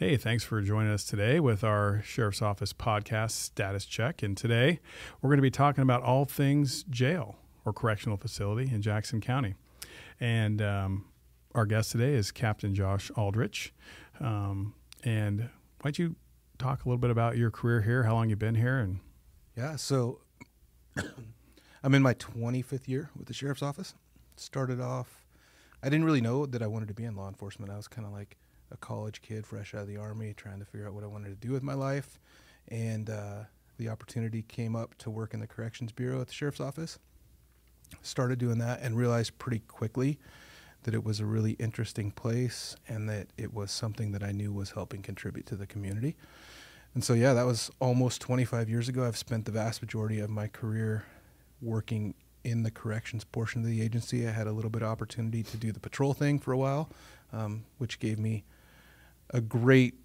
Hey, thanks for joining us today with our Sheriff's Office podcast status check. And today we're going to be talking about all things jail or correctional facility in Jackson County. And our guest today is Captain Josh Aldrich. And why don't you talk a little bit about your career here, how long you've been here? And Yeah, so I'm in my 25th year with the Sheriff's Office. Started off, I didn't really know that I wanted to be in law enforcement. I was kind of like a college kid fresh out of the Army trying to figure out what I wanted to do with my life. And the opportunity came up to work in the Corrections Bureau at the Sheriff's Office. Started doing that and realized pretty quickly that it was a really interesting place and that it was something that I knew was helping contribute to the community. And so, yeah, that was almost 25 years ago. I've spent the vast majority of my career working in the corrections portion of the agency. I had a little bit of opportunity to do the patrol thing for a while, which gave me a great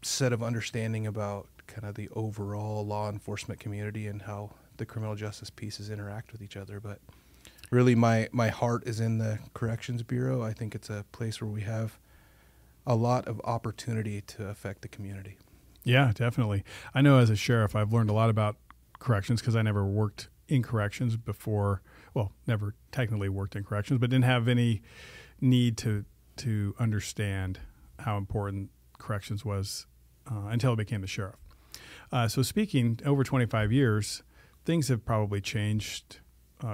set of understanding about kind of the overall law enforcement community and how the criminal justice pieces interact with each other. But really my heart is in the Corrections Bureau. I think it's a place where we have a lot of opportunity to affect the community. yeah, definitely. I know as a sheriff, I've learned a lot about corrections because I never worked in corrections before. Well, never technically worked in corrections, but didn't have any need to understand how important corrections was until I became the sheriff. So speaking over 25 years, things have probably changed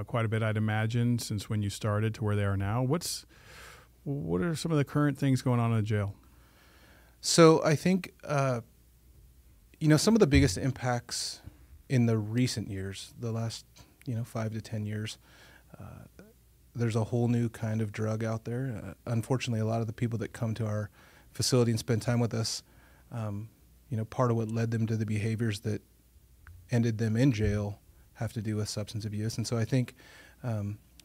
quite a bit, I'd imagine, since when you started to where they are now. What are some of the current things going on in the jail? So I think, some of the biggest impacts in the recent years, the last, 5 to 10 years, there's a whole new kind of drug out there. Unfortunately, a lot of the people that come to our facility and spend time with us, part of what led them to the behaviors that ended them in jail have to do with substance abuse. And so I think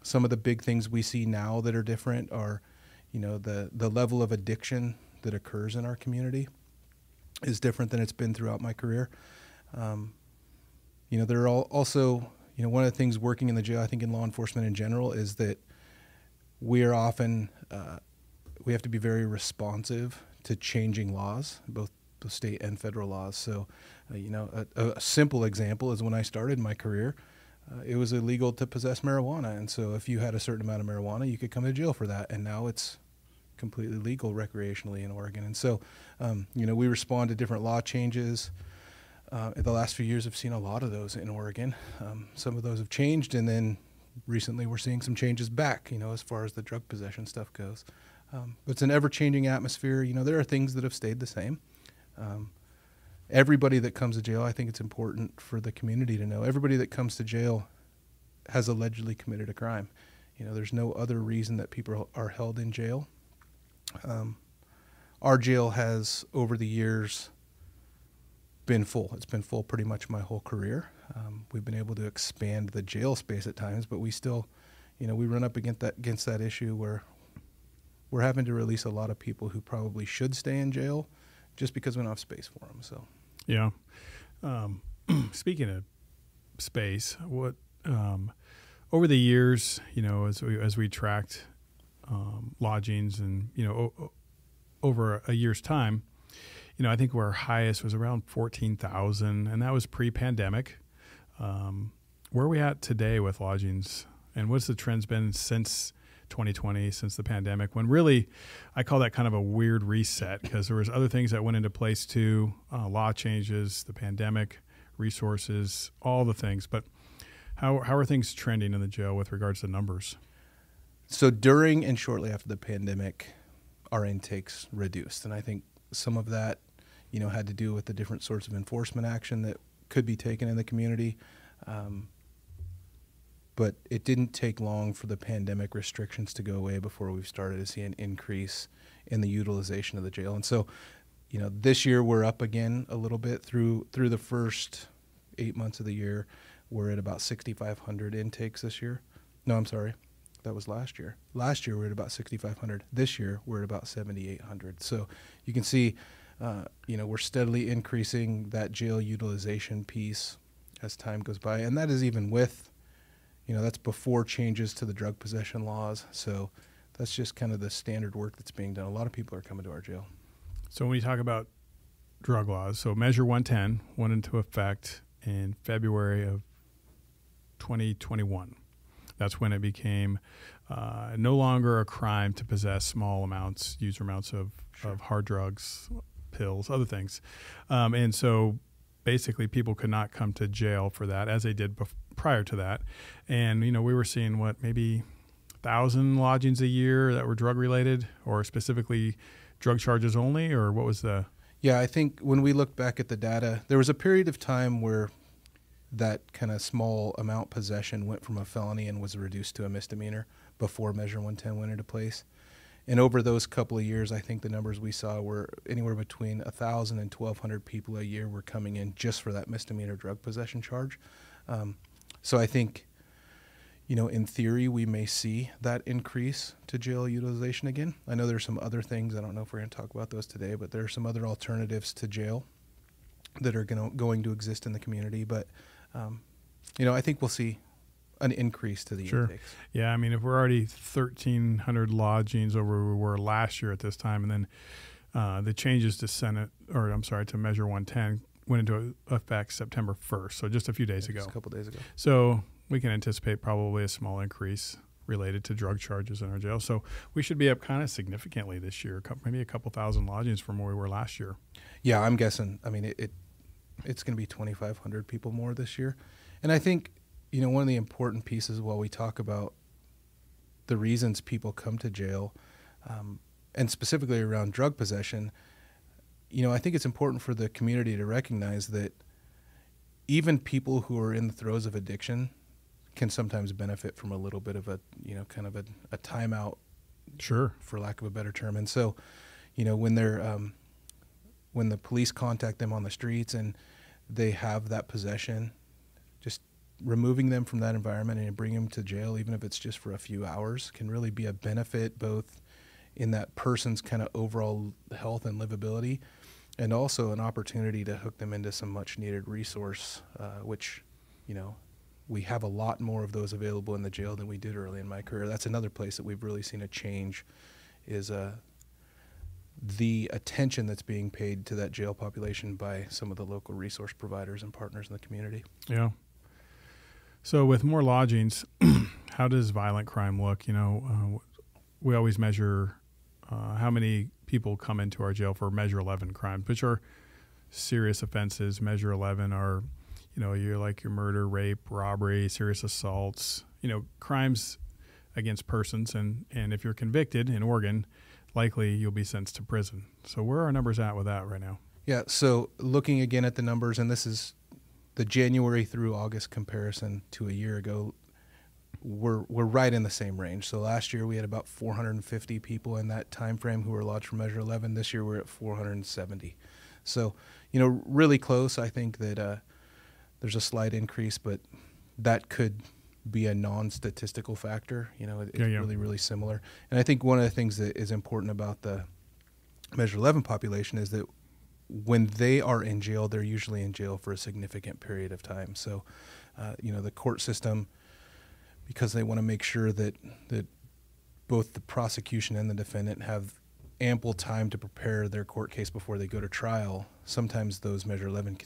some of the big things we see now that are different are, the level of addiction that occurs in our community is different than it's been throughout my career. There are also, one of the things working in the jail, I think in law enforcement in general, is that we are often, we have to be very responsive to changing laws, both the state and federal laws. So, a simple example is when I started my career, it was illegal to possess marijuana. And so if you had a certain amount of marijuana, you could come to jail for that. And now it's completely legal recreationally in Oregon. And so, we respond to different law changes. In the last few years, I've seen a lot of those in Oregon. Some of those have changed, and then recently we're seeing some changes back, as far as the drug possession stuff goes. But it's an ever-changing atmosphere. There are things that have stayed the same. Everybody that comes to jail, I think it's important for the community to know, everybody that comes to jail has allegedly committed a crime. There's no other reason that people are held in jail. Our jail has, over the years, been full. It's been full pretty much my whole career. We've been able to expand the jail space at times, but we still, we run up against that issue where we're having to release a lot of people who probably should stay in jail just because we don't have space for them. So, yeah. Speaking of space, what over the years, as we tracked lodgings and over a year's time, I think our highest was around 14,000, and that was pre-pandemic. Where are we at today with lodgings, and what's the trends been since 2020, since the pandemic, when really I call that kind of a weird reset because there was other things that went into place too, law changes, the pandemic, resources, all the things. But how are things trending in the jail with regards to numbers? So during and shortly after the pandemic, our intakes reduced, and I think some of that, had to do with the different sorts of enforcement action that could be taken in the community. But it didn't take long for the pandemic restrictions to go away before we've started to see an increase in the utilization of the jail. And so, this year we're up again a little bit through the first 8 months of the year. We're at about 6,500 intakes this year. No, I'm sorry. That was last year. Last year we were at about 6,500. This year we're at about 7,800. So you can see, we're steadily increasing that jail utilization piece as time goes by. And that is even with, that's before changes to the drug possession laws. So that's just kind of the standard work that's being done. A lot of people are coming to our jail. So when we talk about drug laws. So Measure 110 went into effect in February of 2021. That's when it became no longer a crime to possess small amounts, user amounts of hard drugs, pills, other things. And so basically people could not come to jail for that as they did prior to that. And, we were seeing maybe 1,000 lodgings a year that were drug related or specifically drug charges only, or what was the... Yeah, I think when we look back at the data, there was a period of time where that kind of small amount possession went from a felony and was reduced to a misdemeanor before Measure 110 went into place. And over those couple of years, I think the numbers we saw were anywhere between 1,000 and 1,200 people a year were coming in just for that misdemeanor drug possession charge. So I think, in theory, we may see that increase to jail utilization again. I know there's some other things. I don't know if we're going to talk about those today, but there are some other alternatives to jail that are going to exist in the community. But, I think we'll see an increase to the intakes. Yeah, if we're already 1,300 lodgings over where we were last year at this time, and then the changes to Measure 110 went into effect September 1st, so just a few days ago. Just a couple days ago. So we can anticipate probably a small increase related to drug charges in our jail. So we should be up kind of significantly this year, maybe a couple thousand lodgings from where we were last year. Yeah, I'm guessing. It's going to be 2,500 people more this year. And I think, one of the important pieces while we talk about the reasons people come to jail, and specifically around drug possession, I think it's important for the community to recognize that even people who are in the throes of addiction can sometimes benefit from a little bit of a timeout, sure, for lack of a better term. And so, when they're when the police contact them on the streets and they have that possession, just removing them from that environment and bringing them to jail, even if it's just for a few hours, can really be a benefit both in that person's kind of overall health and livability, and also an opportunity to hook them into some much needed resource, which, we have a lot more of those available in the jail than we did early in my career. That's another place that we've really seen a change, is the attention that's being paid to that jail population by some of the local resource providers and partners in the community. Yeah. So with more lodgings, how does violent crime look? We always measure how many people come into our jail for Measure 11 crimes, which are serious offenses. Measure 11 are, your murder, rape, robbery, serious assaults, crimes against persons. And if you're convicted in Oregon, likely you'll be sentenced to prison. So where are our numbers at with that right now? Yeah, so looking again at the numbers, and this is the January through August comparison to a year ago, we're right in the same range. So last year we had about 450 people in that time frame who were lodged for Measure 11. This year we're at 470. So, really close. I think that there's a slight increase, but that could be a non-statistical factor. It's really, really similar. And I think one of the things that is important about the Measure 11 population is that when they are in jail, they're usually in jail for a significant period of time. So, the court system, because they want to make sure that both the prosecution and the defendant have ample time to prepare their court case before they go to trial, sometimes those Measure 11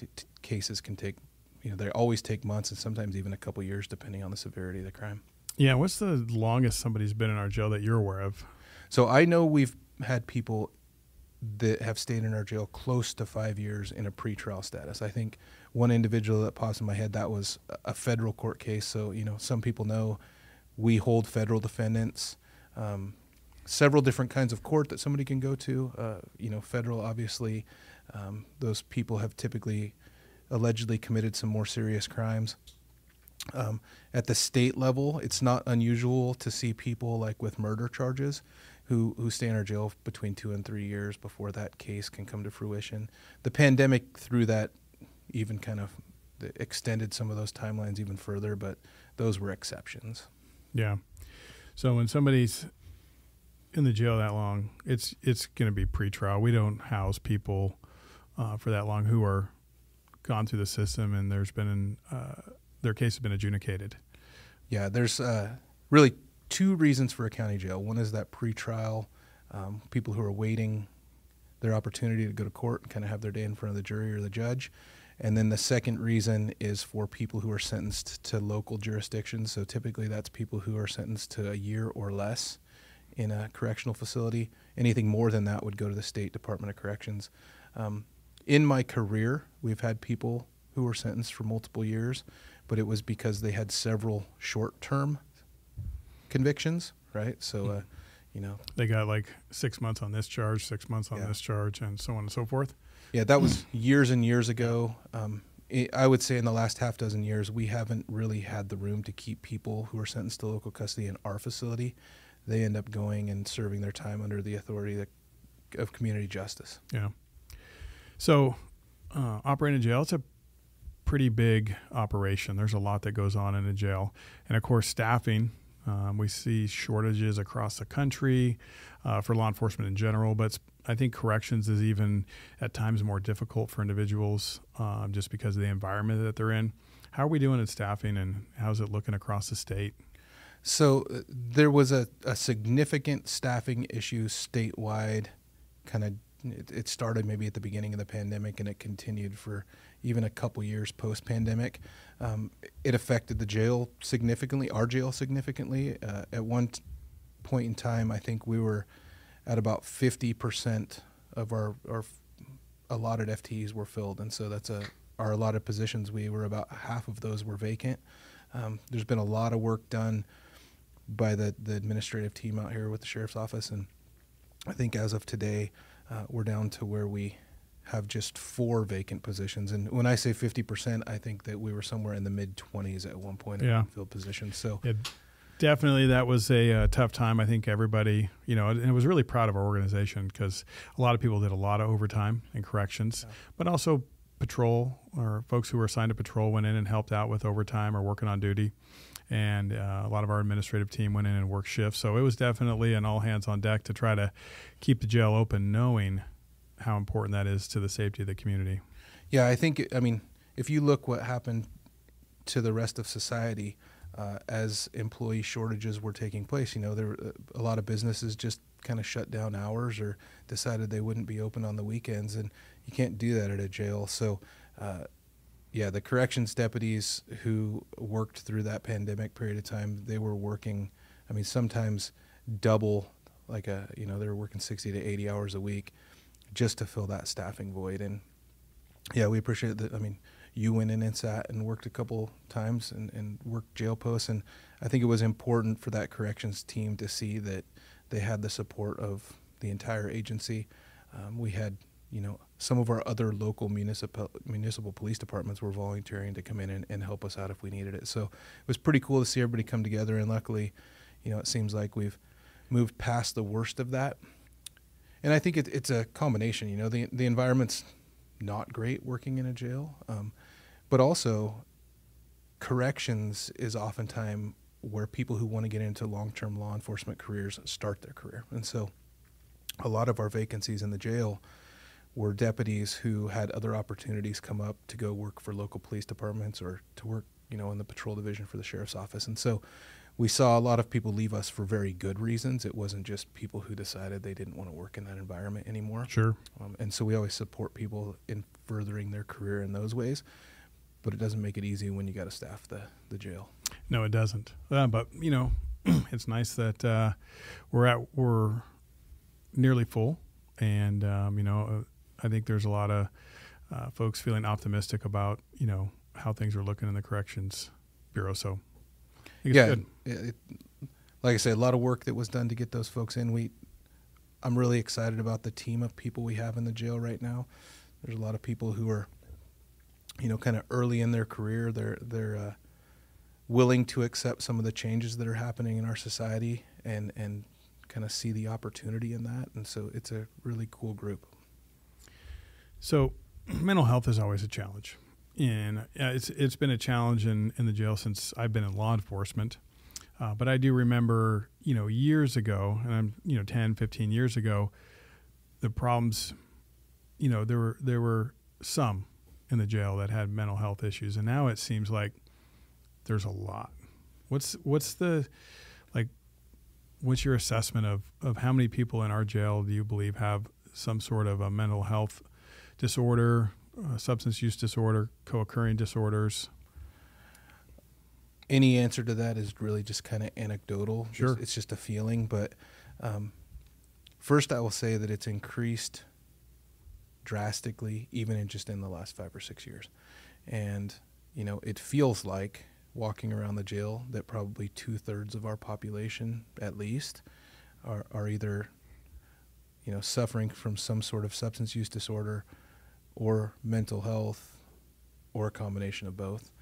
cases can take, they always take months and sometimes even a couple years depending on the severity of the crime. Yeah, what's the longest somebody's been in our jail that you're aware of? So I know we've had people that have stayed in our jail close to 5 years in a pretrial status. I think one individual that pops in my head, that was a federal court case. So, some people know we hold federal defendants, several different kinds of court that somebody can go to. Federal, obviously, those people have typically allegedly committed some more serious crimes. At the state level, it's not unusual to see people like with murder charges who stay in our jail between 2 and 3 years before that case can come to fruition. The pandemic threw that even kind of extended some of those timelines even further, but those were exceptions. Yeah. So when somebody's in the jail that long, it's going to be pretrial. We don't house people for that long who are gone through the system and their case has been adjudicated. Yeah, there's really two reasons for a county jail. One is that pretrial, people who are waiting their opportunity to go to court and kind of have their day in front of the jury or the judge. And then the second reason is for people who are sentenced to local jurisdictions. So typically that's people who are sentenced to a year or less in a correctional facility. Anything more than that would go to the State Department of Corrections. In my career, we've had people who were sentenced for multiple years, but it was because they had several short-term convictions, right? So, they got like 6 months on this charge, 6 months on this charge, and so on and so forth. Yeah, that was years and years ago. I would say in the last half dozen years, we haven't really had the room to keep people who are sentenced to local custody in our facility. They end up going and serving their time under the authority of community justice. Yeah. So operating a jail, it's a pretty big operation. There's a lot that goes on in a jail. And, of course, staffing. We see shortages across the country for law enforcement in general, but I think corrections is even at times more difficult for individuals just because of the environment that they're in. How are we doing in staffing, and how's it looking across the state? So there was a significant staffing issue statewide. It started maybe at the beginning of the pandemic, and it continued for even a couple years post-pandemic. It affected the jail significantly, our jail significantly. At one point in time, I think we were at about 50% of our allotted FTEs were filled, and so that's our allotted positions. We were about half of those were vacant. There's been a lot of work done by the administrative team out here with the sheriff's office, and I think as of today, we're down to where we have just 4 vacant positions. And when I say 50%, I think that we were somewhere in the mid-20s at one point in unfilled positions. So definitely that was a tough time. I think everybody, and I was really proud of our organization because a lot of people did a lot of overtime in corrections, but also patrol, or folks who were assigned to patrol went in and helped out with overtime or working on duty. And a lot of our administrative team went in and worked shifts. So it was definitely an all hands on deck to try to keep the jail open, knowing how important that is to the safety of the community. Yeah, I think, if you look what happened to the rest of society as employee shortages were taking place, there were a lot of businesses just kind of shut down hours or decided they wouldn't be open on the weekends, and you can't do that at a jail. So, the corrections deputies who worked through that pandemic period of time, they were working, sometimes double, they were working 60 to 80 hours a week just to fill that staffing void. And we appreciate that. You went in and sat and worked a couple times and worked jail posts. And I think it was important for that corrections team to see that they had the support of the entire agency. We had, some of our other local municipal police departments were volunteering to come in and help us out if we needed it. So it was pretty cool to see everybody come together. And luckily, it seems like we've moved past the worst of that. And I think it's a combination. The environment's not great working in a jail, but also corrections is oftentimes where people who want to get into long-term law enforcement careers start their career. And so a lot of our vacancies in the jail were deputies who had other opportunities come up to go work for local police departments or to work, in the patrol division for the sheriff's office. And so we saw a lot of people leave us for very good reasons. It wasn't just people who decided they didn't want to work in that environment anymore. Sure. And so we always support people in furthering their career in those ways, but it doesn't make it easy when you got to staff the jail. No, it doesn't. But it's nice that we're nearly full, and I think there's a lot of folks feeling optimistic about how things are looking in the corrections bureau. So I think it's good. Like I said, a lot of work that was done to get those folks in. I'm really excited about the team of people we have in the jail right now. There's a lot of people who are, kind of early in their career. They're willing to accept some of the changes that are happening in our society and kind of see the opportunity in that. And so it's a really cool group. So mental health is always a challenge. And it's been a challenge in the jail since I've been in law enforcement. But I do remember, years ago, and I'm, 10, 15 years ago, the problems, there were some in the jail that had mental health issues. And now it seems like there's a lot. What's your assessment of how many people in our jail do you believe have some sort of a mental health disorder, substance use disorder, co-occurring disorders? Any answer to that is really just kind of anecdotal. Sure. It's just a feeling. But first, I will say that it's increased drastically, even in the last 5 or 6 years. And, it feels like walking around the jail that probably 2/3 of our population, at least, are either, suffering from some sort of substance use disorder or mental health or a combination of both.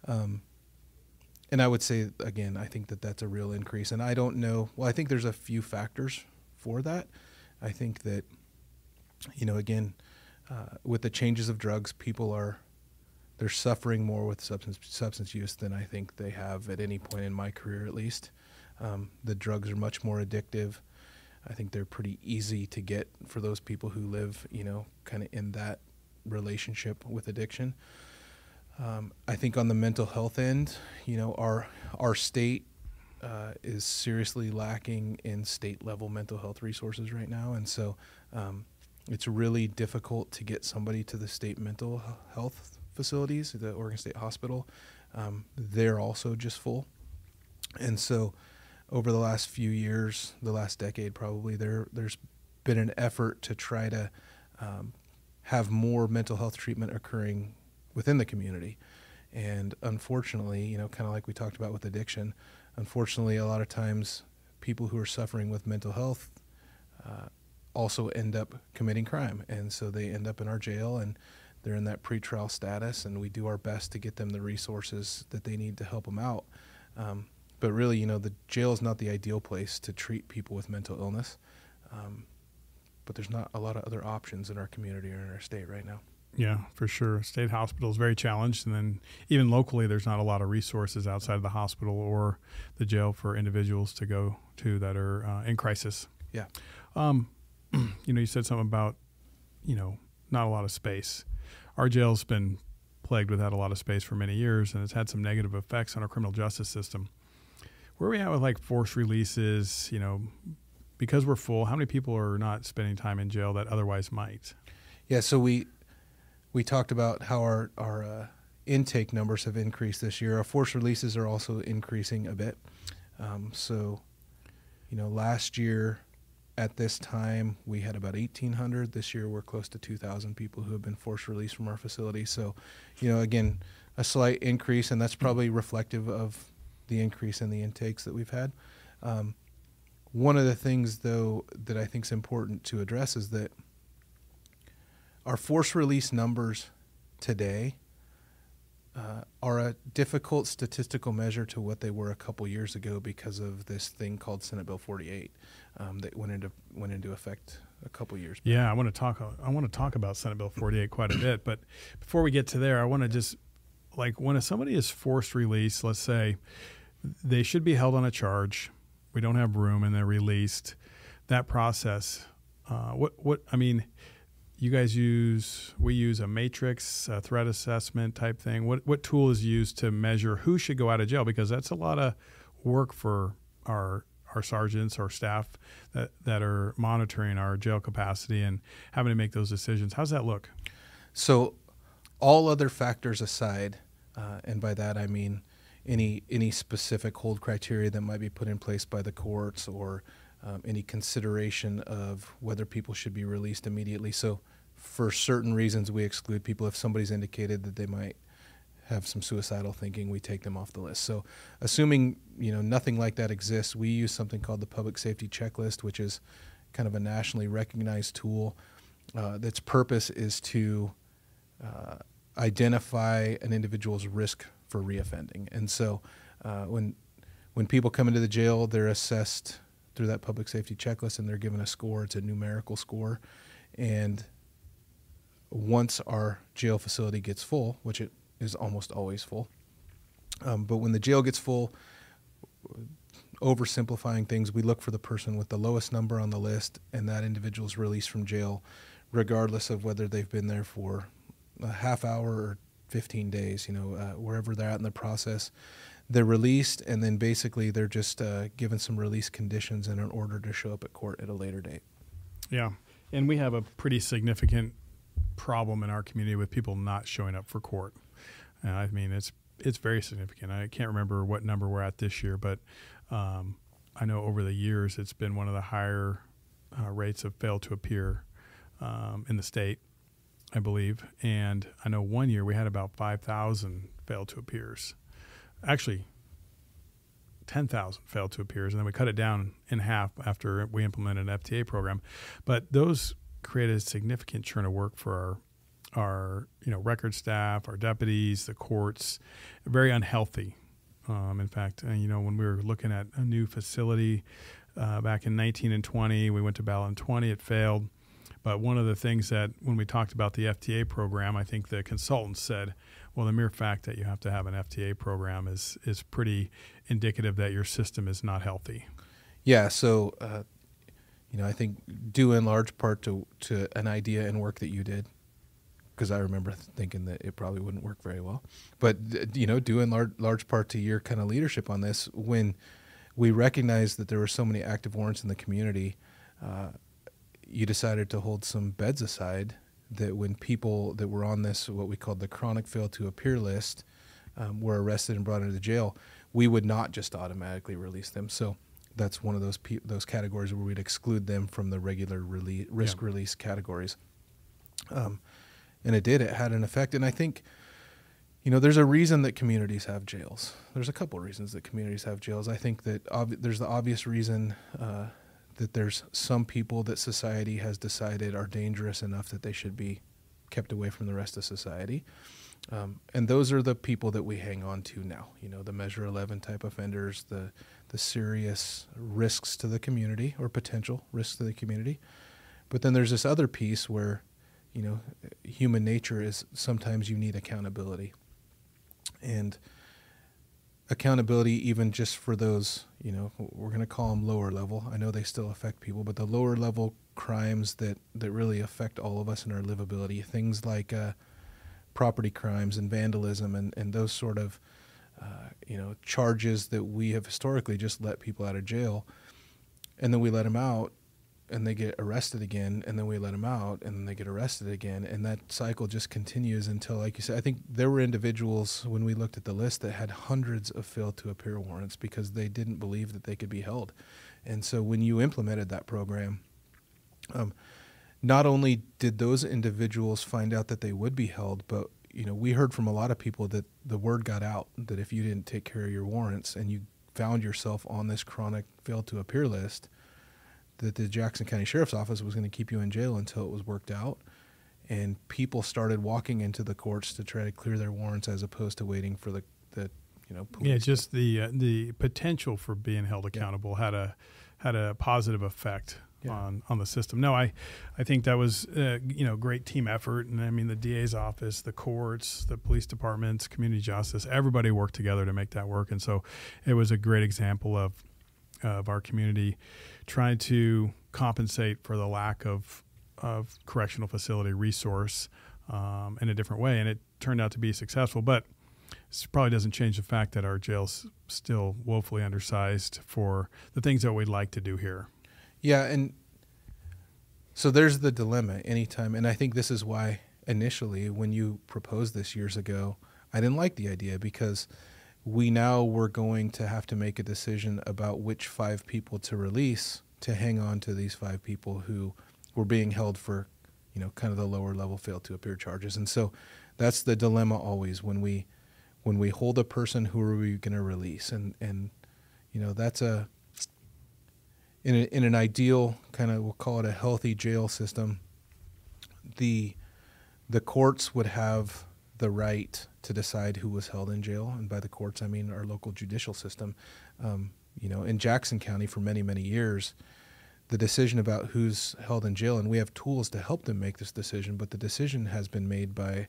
And I would say, again, I think that that's a real increase. And I don't know. Well, I think there's a few factors for that. I think that, again, with the changes of drugs, they're suffering more with substance use than I think they have at any point in my career, at least. The drugs are much more addictive. I think they're pretty easy to get for those people who live, kind of in that relationship with addiction. I think on the mental health end, our state is seriously lacking in state level mental health resources right now. And so it's really difficult to get somebody to the state mental health facilities, the Oregon State Hospital. They're also just full. And so over the last few years, the last decade probably, there's been an effort to try to have more mental health treatment occurring within the community. And unfortunately, kind of like we talked about with addiction, unfortunately, a lot of times people who are suffering with mental health also end up committing crime. And so they end up in our jail, and they're in that pretrial status, and we do our best to get them the resources that they need to help them out. But really, the jail is not the ideal place to treat people with mental illness. But there's not a lot of other options in our community or in our state right now. Yeah, for sure. State hospital is very challenged. And then even locally, there's not a lot of resources outside of the hospital or the jail for individuals to go to that are in crisis. Yeah. You said something about, not a lot of space. Our jail's been plagued without a lot of space for many years, and it's had some negative effects on our criminal justice system. Where are we at with like forced releases, because we're full? How many people are not spending time in jail that otherwise might? Yeah, so we talked about how our intake numbers have increased this year. Our forced releases are also increasing a bit. Last year at this time, we had about 1,800. This year, we're close to 2,000 people who have been forced released from our facility. So, again, a slight increase, and that's probably reflective of the increase in the intakes that we've had. One of the things, though, that I think is important to address is that our forced release numbers today are a difficult statistical measure to what they were a couple years ago because of this thing called Senate Bill 48 that went into effect a couple years back. Yeah, I want to talk about Senate Bill 48 quite a bit, but before we get to there, I want to just when somebody is forced release, let's say they should be held on a charge. We don't have room, and they're released. That process, we use a matrix, a threat assessment type thing. What tool is used to measure who should go out of jail? Because that's a lot of work for our sergeants, our staff that are monitoring our jail capacity and having to make those decisions. How's that look? So all other factors aside, and by that I mean any specific hold criteria that might be put in place by the courts or any consideration of whether people should be released immediately. So for certain reasons, we exclude people. If somebody's indicated that they might have some suicidal thinking, we take them off the list. So assuming nothing like that exists, we use something called the Public Safety Checklist, which is kind of a nationally recognized tool. That's purpose is to identify an individual's risk for reoffending. And so when people come into the jail, they're assessed through that public safety checklist, and they're given a score. It's a numerical score. And once our jail facility gets full, which it is almost always full, but when the jail gets full, oversimplifying things, we look for the person with the lowest number on the list, and that individual is released from jail, regardless of whether they've been there for a half hour or 15 days, wherever they're at in the process. They're released, and then basically they're just given some release conditions and an order to show up at court at a later date. Yeah. And we have a pretty significant problem in our community with people not showing up for court. I mean, it's very significant. I can't remember what number we're at this year, but I know over the years it's been one of the higher rates of fail to appear in the state, I believe. And I know one year we had about 5,000 fail to appears. Actually, 10,000 failed to appears, and then we cut it down in half after we implemented an FTA program. But those created a significant churn of work for our record staff, our deputies, the courts. Very unhealthy. In fact, when we were looking at a new facility back in 19 and 20, we went to ballot in 20, it failed. But one of the things that when we talked about the FTA program, I think the consultants said, well, the mere fact that you have to have an FTA program is pretty indicative that your system is not healthy. Yeah, so I think due in large part to an idea and work that you did, because I remember thinking that it probably wouldn't work very well. But, due in large part to your kind of leadership on this, when we recognized that there were so many active warrants in the community, you decided to hold some beds aside that when people that were on this, what we called the chronic fail to appear list, were arrested and brought into the jail, we would not just automatically release them. So that's one of those categories where we'd exclude them from the regular risk release categories. And it had an effect. And I think, there's a reason that communities have jails. There's a couple of reasons that communities have jails. I think that there's the obvious reason that there's some people that society has decided are dangerous enough that they should be kept away from the rest of society. And those are the people that we hang on to now, the Measure 11 type offenders, the serious risks to the community or potential risks to the community. But then there's this other piece where, human nature is sometimes you need accountability. And accountability even just for those, we're going to call them lower level. I know they still affect people, but the lower level crimes that really affect all of us in our livability, things like property crimes and vandalism and those sort of, charges that we have historically just let people out of jail, and then we let them out and they get arrested again, and then we let them out and then they get arrested again. And that cycle just continues until, like you said, I think there were individuals when we looked at the list that had hundreds of fail to appear warrants because they didn't believe that they could be held. And so when you implemented that program, not only did those individuals find out that they would be held, but we heard from a lot of people that the word got out that if you didn't take care of your warrants and you found yourself on this chronic fail to appear list, that the Jackson County Sheriff's Office was going to keep you in jail until it was worked out. And people started walking into the courts to try to clear their warrants as opposed to waiting for the police. Yeah, just the potential for being held accountable had a positive effect on the system. No, I think that was great team effort, and I mean the DA's office, the courts, the police departments, community justice, everybody worked together to make that work, and so it was a great example of our community trying to compensate for the lack of correctional facility resource in a different way, and it turned out to be successful. But this probably doesn't change the fact that our jail's still woefully undersized for the things that we'd like to do here. Yeah, and so there's the dilemma anytime, and I think this is why initially when you proposed this years ago, I didn't like the idea because we now were going to have to make a decision about which 5 people to release to hang on to these 5 people who were being held for, kind of the lower level fail to appear charges. And so that's the dilemma always when we hold a person, who are we going to release? And that's in an ideal kind of, we'll call it a healthy jail system, the courts would have the right to decide who was held in jail. And by the courts, I mean our local judicial system. In Jackson County for many, many years, the decision about who's held in jail, and we have tools to help them make this decision, but the decision has been made by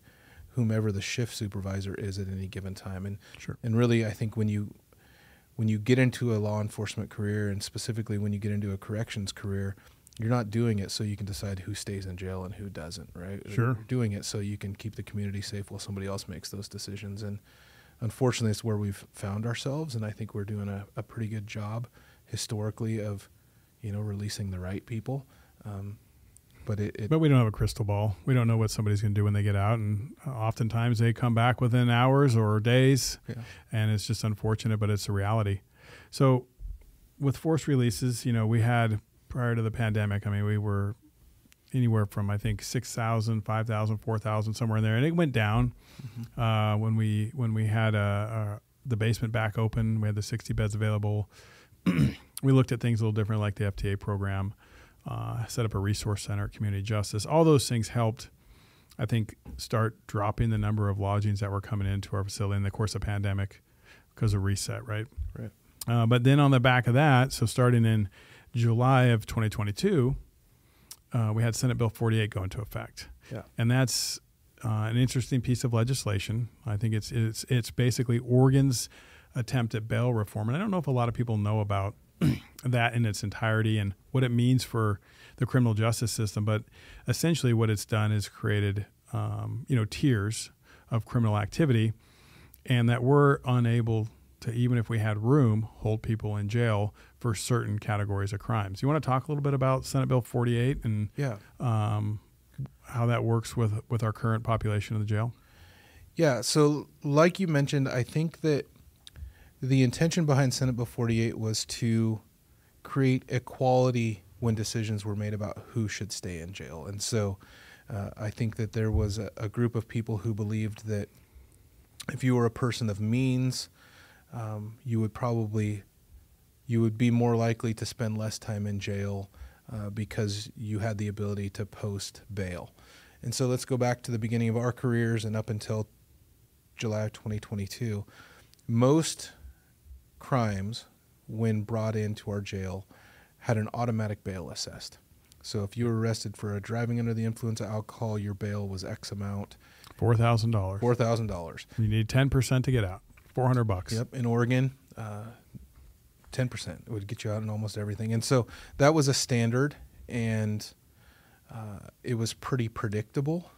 whomever the shift supervisor is at any given time. And Sure. And really, I think when you get into a law enforcement career, and specifically when you get into a corrections career, you're not doing it so you can decide who stays in jail and who doesn't, right? Sure. You're doing it so you can keep the community safe while somebody else makes those decisions. And unfortunately, it's where we've found ourselves, and I think we're doing a pretty good job historically of, releasing the right people. but But we don't have a crystal ball. We don't know what somebody's going to do when they get out, and oftentimes they come back within hours or days, and it's just unfortunate, but it's a reality. So with forced releases, we had, prior to the pandemic, I mean, we were anywhere from, I think, 6,000, 5,000, 4,000, somewhere in there, and it went down when we had the basement back open. We had the 60 beds available. We looked at things a little different, like the FTA program, set up a resource center at Community Justice. All those things helped, I think, start dropping the number of lodgings that were coming into our facility in the course of the pandemic because of reset, right? Right. But then on the back of that, so starting in July of 2022, we had Senate Bill 48 go into effect. Yeah. And that's an interesting piece of legislation. I think it's basically Oregon's attempt at bail reform. And I don't know if a lot of people know about that in its entirety and what it means for the criminal justice system. But essentially what it's done is created, tiers of criminal activity, and that we're unable to, even if we had room, hold people in jail for certain categories of crimes. You want to talk a little bit about Senate Bill 48 and how that works with our current population in the jail? Yeah, so like you mentioned, I think that the intention behind Senate Bill 48 was to create equality when decisions were made about who should stay in jail. And so I think that there was a group of people who believed that if you were a person of means, you would be more likely to spend less time in jail because you had the ability to post bail. And so let's go back to the beginning of our careers and up until July of 2022. Most crimes, when brought into our jail, had an automatic bail assessed. So if you were arrested for driving under the influence of alcohol, your bail was X amount. $4,000. $4,000. You need 10% to get out. $400. Yep. In Oregon, 10% would get you out in almost everything. And so that was a standard, and it was pretty predictable.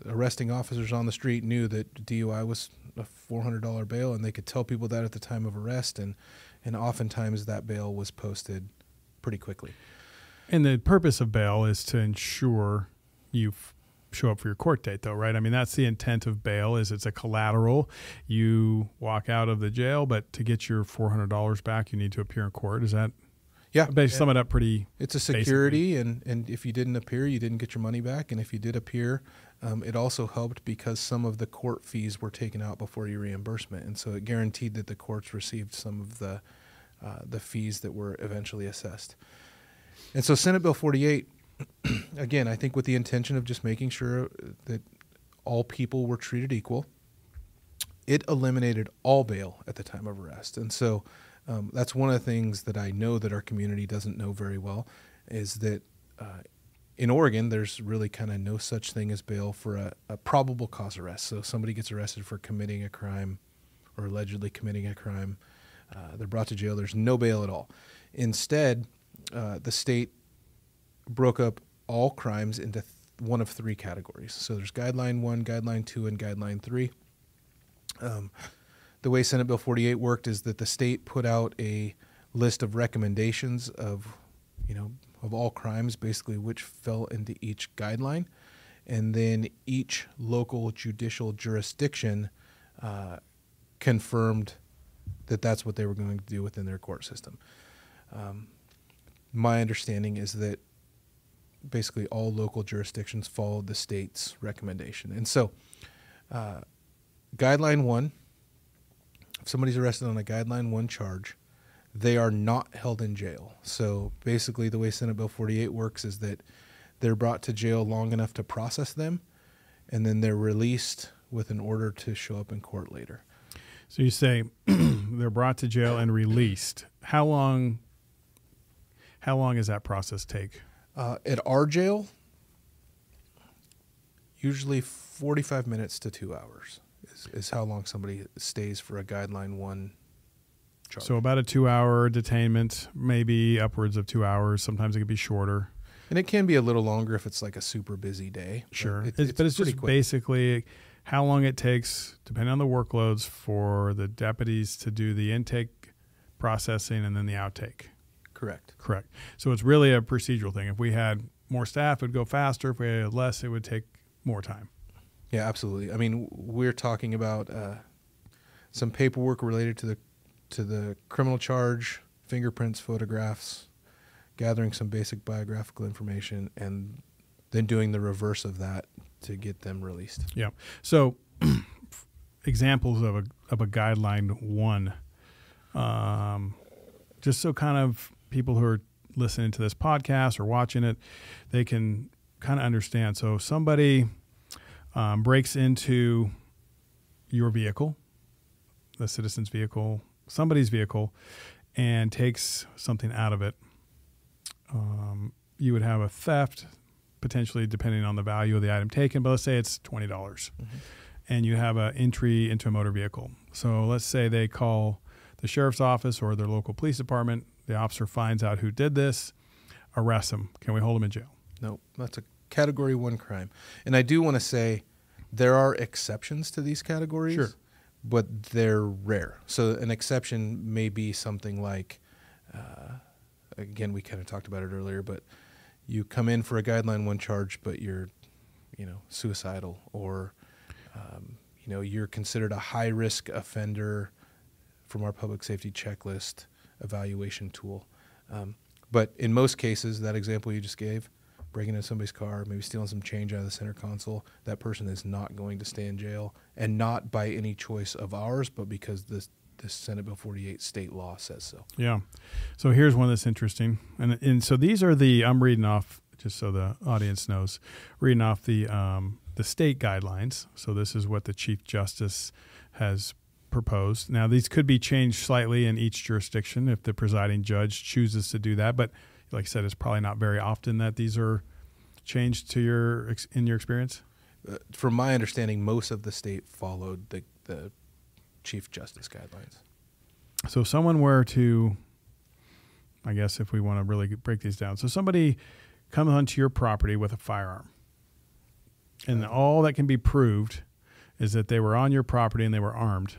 Arresting officers on the street knew that DUI was a $400 bail, and they could tell people that at the time of arrest, and oftentimes that bail was posted pretty quickly. And the purpose of bail is to ensure you show up for your court date, though, right? I mean, that's the intent of bail. Is it's a collateral. You walk out of the jail, but to get your $400 back, you need to appear in court. Is that? Yeah. Basically, sum it up pretty. It's a security, and if you didn't appear, you didn't get your money back. And if you did appear, it also helped because some of the court fees were taken out before your reimbursement, and so it guaranteed that the courts received some of the fees that were eventually assessed. And so Senate Bill 48, again, I think with the intention of just making sure that all people were treated equal, it eliminated all bail at the time of arrest. And so that's one of the things that I know that our community doesn't know very well, is that in Oregon, there's really kind of no such thing as bail for a probable cause arrest. So somebody gets arrested for committing a crime or allegedly committing a crime. They're brought to jail. There's no bail at all. Instead, the state broke up all crimes into one of three categories. So there's Guideline 1, Guideline 2, and Guideline 3. The way Senate Bill 48 worked is that the state put out a list of recommendations of all crimes, basically, which fell into each guideline. And then each local judicial jurisdiction confirmed that that's what they were going to do within their court system. My understanding is that basically all local jurisdictions followed the state's recommendation. And so Guideline 1, if somebody's arrested on a Guideline 1 charge, they are not held in jail. So basically the way Senate Bill 48 works is that they're brought to jail long enough to process them, and then they're released with an order to show up in court later. So you say they're brought to jail and released. How long does that process take? At our jail, usually 45 minutes to 2 hours is how long somebody stays for a Guideline 1 charge. So about a 2-hour detainment, maybe upwards of 2 hours. Sometimes it could be shorter. And it can be a little longer if it's like a super busy day. Sure. But it's just quick. Basically how long it takes, depending on the workloads, for the deputies to do the intake processing and then the outtake. Correct. So it's really a procedural thing. If we had more staff, it would go faster. If we had less, it would take more time. Yeah, absolutely. I mean, we're talking about some paperwork related to the criminal charge, fingerprints, photographs, gathering some basic biographical information, and then doing the reverse of that to get them released. Yeah. So examples of a guideline 1, just so kind of people who are listening to this podcast or watching it, they can kind of understand. So somebody breaks into your vehicle, the citizen's vehicle, somebody's vehicle, and takes something out of it. You would have a theft, potentially depending on the value of the item taken, but let's say it's $20. Mm-hmm. And you have an entry into a motor vehicle. So let's say they call the sheriff's office or their local police department. The officer finds out who did this, arrests them. Can we hold them in jail? No, that's a Category 1 crime. And I do want to say there are exceptions to these categories, sure, but they're rare. So an exception may be something like, again, we kind of talked about it earlier, but you come in for a Guideline 1 charge, but you're, suicidal, or, you're considered a high-risk offender from our public safety checklist evaluation tool. But in most cases, that example you just gave, breaking into somebody's car, maybe stealing some change out of the center console, that person is not going to stay in jail, and not by any choice of ours, but because this Senate Bill 48 state law says so. Yeah. So here's one that's interesting. And so these are I'm reading off, just so the audience knows, reading off the state guidelines. So this is what the Chief Justice has proposed. Now, these could be changed slightly in each jurisdiction if the presiding judge chooses to do that. But like I said, it's probably not very often that these are changed in your experience. From my understanding, most of the state followed the Chief Justice guidelines. So if someone were to, I guess if we want to really break these down. So somebody comes onto your property with a firearm, and all that can be proved is that they were on your property and they were armed,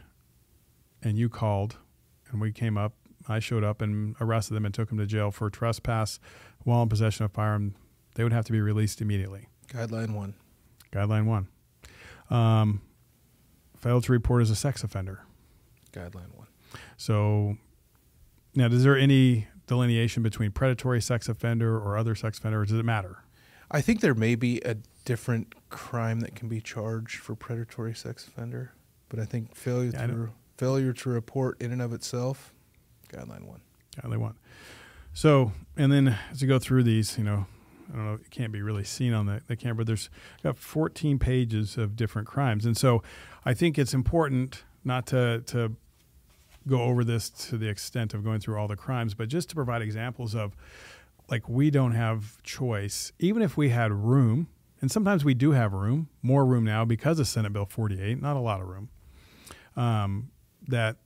and you called, and we came up, I showed up and arrested them and took them to jail for trespass while in possession of a firearm. They would have to be released immediately. Guideline 1. Guideline 1. Failed to report as a sex offender. Guideline 1. So now, is there any delineation between predatory sex offender or other sex offender, or does it matter? I think there may be a different crime that can be charged for predatory sex offender, but I think failure to report in and of itself, Guideline 1. Guideline 1. So, and then as you go through these, I don't know, it can't be really seen on the camera, but there's got 14 pages of different crimes. And so I think it's important not to go over this to the extent of going through all the crimes, but just to provide examples of, like, we don't have choice. Even if we had room, and sometimes we do have room, more room now because of Senate Bill 48, not a lot of room, that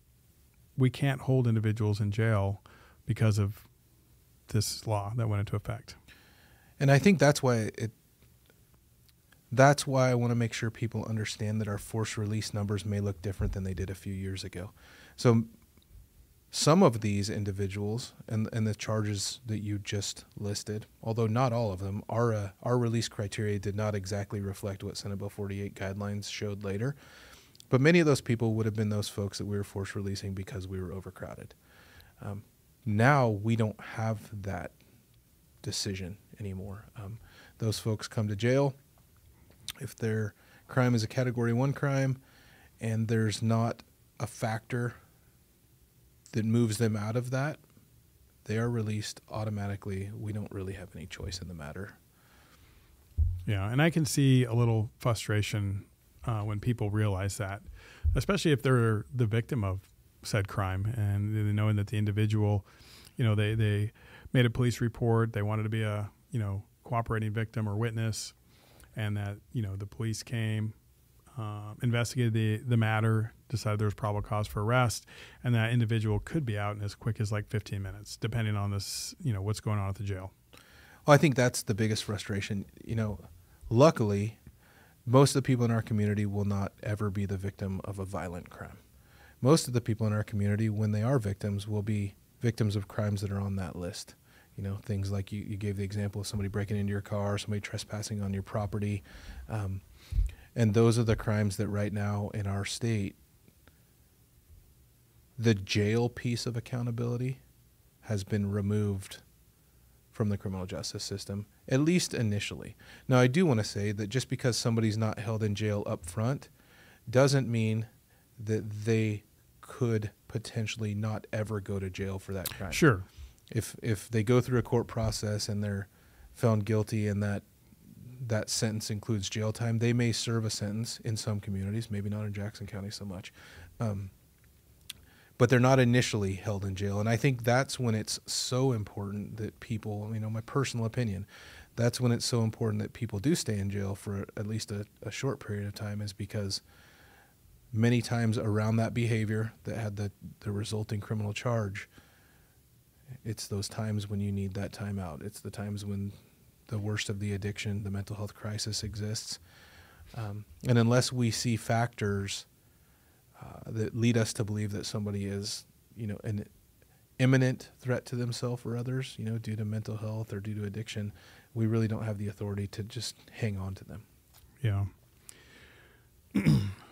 we can't hold individuals in jail because of this law that went into effect. And I think that's why I want to make sure people understand that our forced release numbers may look different than they did a few years ago. So some of these individuals and the charges that you just listed, although not all of them, our release criteria did not exactly reflect what Senate Bill 48 guidelines showed later. But many of those people would have been those folks that we were forced releasing because we were overcrowded. Now we don't have that decision anymore. Those folks come to jail if their crime is a Category 1 crime and there's not a factor that moves them out of that, they are released automatically. We don't really have any choice in the matter. Yeah, and I can see a little frustration when people realize that, especially if they're the victim of said crime and knowing that the individual, they made a police report, they wanted to be a, cooperating victim or witness, and that, the police came, investigated the matter, decided there was probable cause for arrest, and that individual could be out in as quick as like 15 minutes, depending on this, what's going on at the jail. Well, I think that's the biggest frustration. Luckily, most of the people in our community will not ever be the victim of a violent crime. Most of the people in our community, when they are victims, will be victims of crimes that are on that list. things like you gave the example of somebody breaking into your car, somebody trespassing on your property. And those are the crimes that right now in our state, the jail piece of accountability has been removed from the criminal justice system, at least initially. Now, I do want to say that just because somebody's not held in jail up front doesn't mean that they could potentially not ever go to jail for that crime. Sure. If they go through a court process and they're found guilty and that sentence includes jail time, they may serve a sentence in some communities, maybe not in Jackson County so much, but they're not initially held in jail. And I think that's when it's so important that people, my personal opinion, that's when it's so important that people do stay in jail for at least a short period of time, is because many times around that behavior that had the resulting criminal charge, it's those times when you need that time out. It's the times when the worst of the addiction, the mental health crisis exists. And unless we see factors that lead us to believe that somebody is, an imminent threat to themselves or others, due to mental health or due to addiction, we really don't have the authority to just hang on to them. Yeah.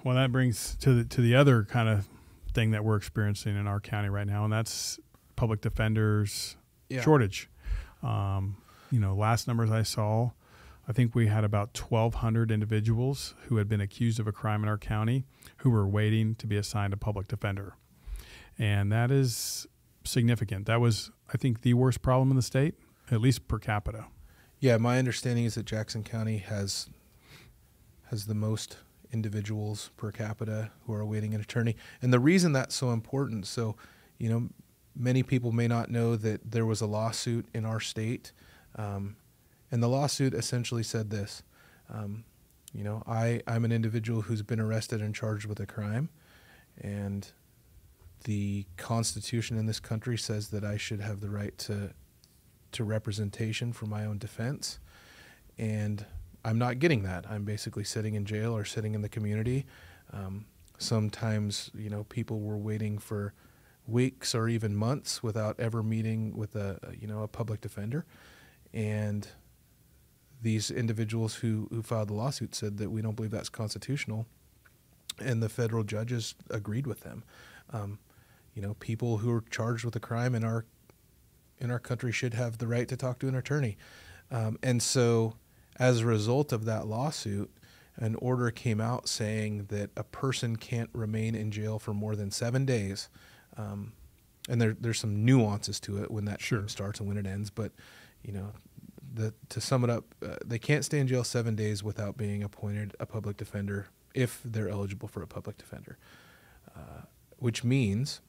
Well, that brings to the other kind of thing that we're experiencing in our county right now, and that's public defenders shortage. Last numbers I saw, I think we had about 1,200 individuals who had been accused of a crime in our county who were waiting to be assigned a public defender. And that is significant. That was, I think, the worst problem in the state, at least per capita. Yeah, my understanding is that Jackson County has the most individuals per capita who are awaiting an attorney. And the reason that's so important, so, many people may not know that there was a lawsuit in our state, and the lawsuit essentially said this, I'm an individual who's been arrested and charged with a crime, and the Constitution in this country says that I should have the right to representation for my own defense, and I'm not getting that. I'm basically sitting in jail or sitting in the community. Sometimes, people were waiting for weeks or even months without ever meeting with a public defender. And these individuals who filed the lawsuit said that we don't believe that's constitutional, and the federal judges agreed with them. People who are charged with a crime in our country should have the right to talk to an attorney. And so as a result of that lawsuit, an order came out saying that a person can't remain in jail for more than 7 days. And there's some nuances to it when that term starts and when it ends. But, to sum it up, they can't stay in jail 7 days without being appointed a public defender if they're eligible for a public defender, which means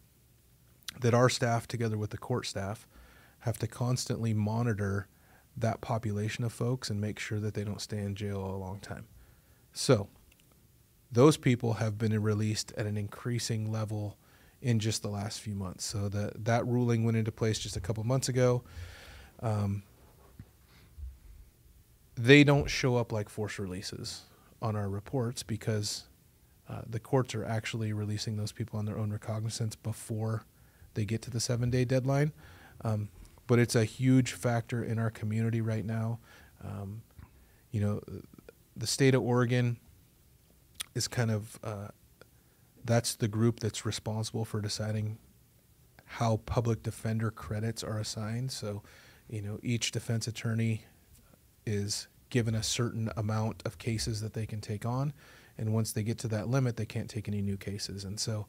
that our staff, together with the court staff, have to constantly monitor that population of folks and make sure that they don't stay in jail a long time. So those people have been released at an increasing level in just the last few months. So that ruling went into place just a couple months ago. They don't show up like forced releases on our reports because the courts are actually releasing those people on their own recognizance before they get to the 7-day deadline. But it's a huge factor in our community right now. The state of Oregon is kind of, that's the group that's responsible for deciding how public defender credits are assigned. So, each defense attorney is given a certain amount of cases that they can take on. And once they get to that limit, they can't take any new cases. And so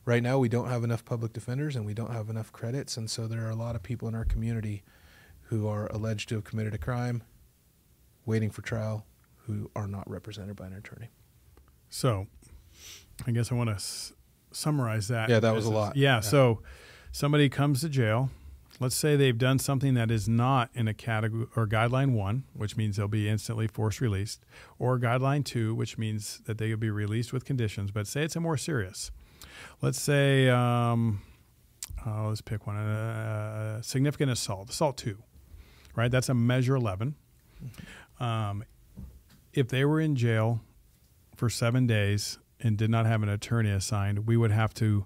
right now we don't have enough public defenders and we don't have enough credits. And so there are a lot of people in our community who are alleged to have committed a crime, waiting for trial, who are not represented by an attorney. So I guess I want to summarize that. Yeah, that was a lot. Yeah, so somebody comes to jail. Let's say they've done something that is not in a category or guideline 1, which means they'll be instantly forced released, or guideline 2, which means that they will be released with conditions. But say it's a more serious. Let's say, let's pick one, significant assault 2, right? That's a measure 11. If they were in jail for 7 days and did not have an attorney assigned, we would have to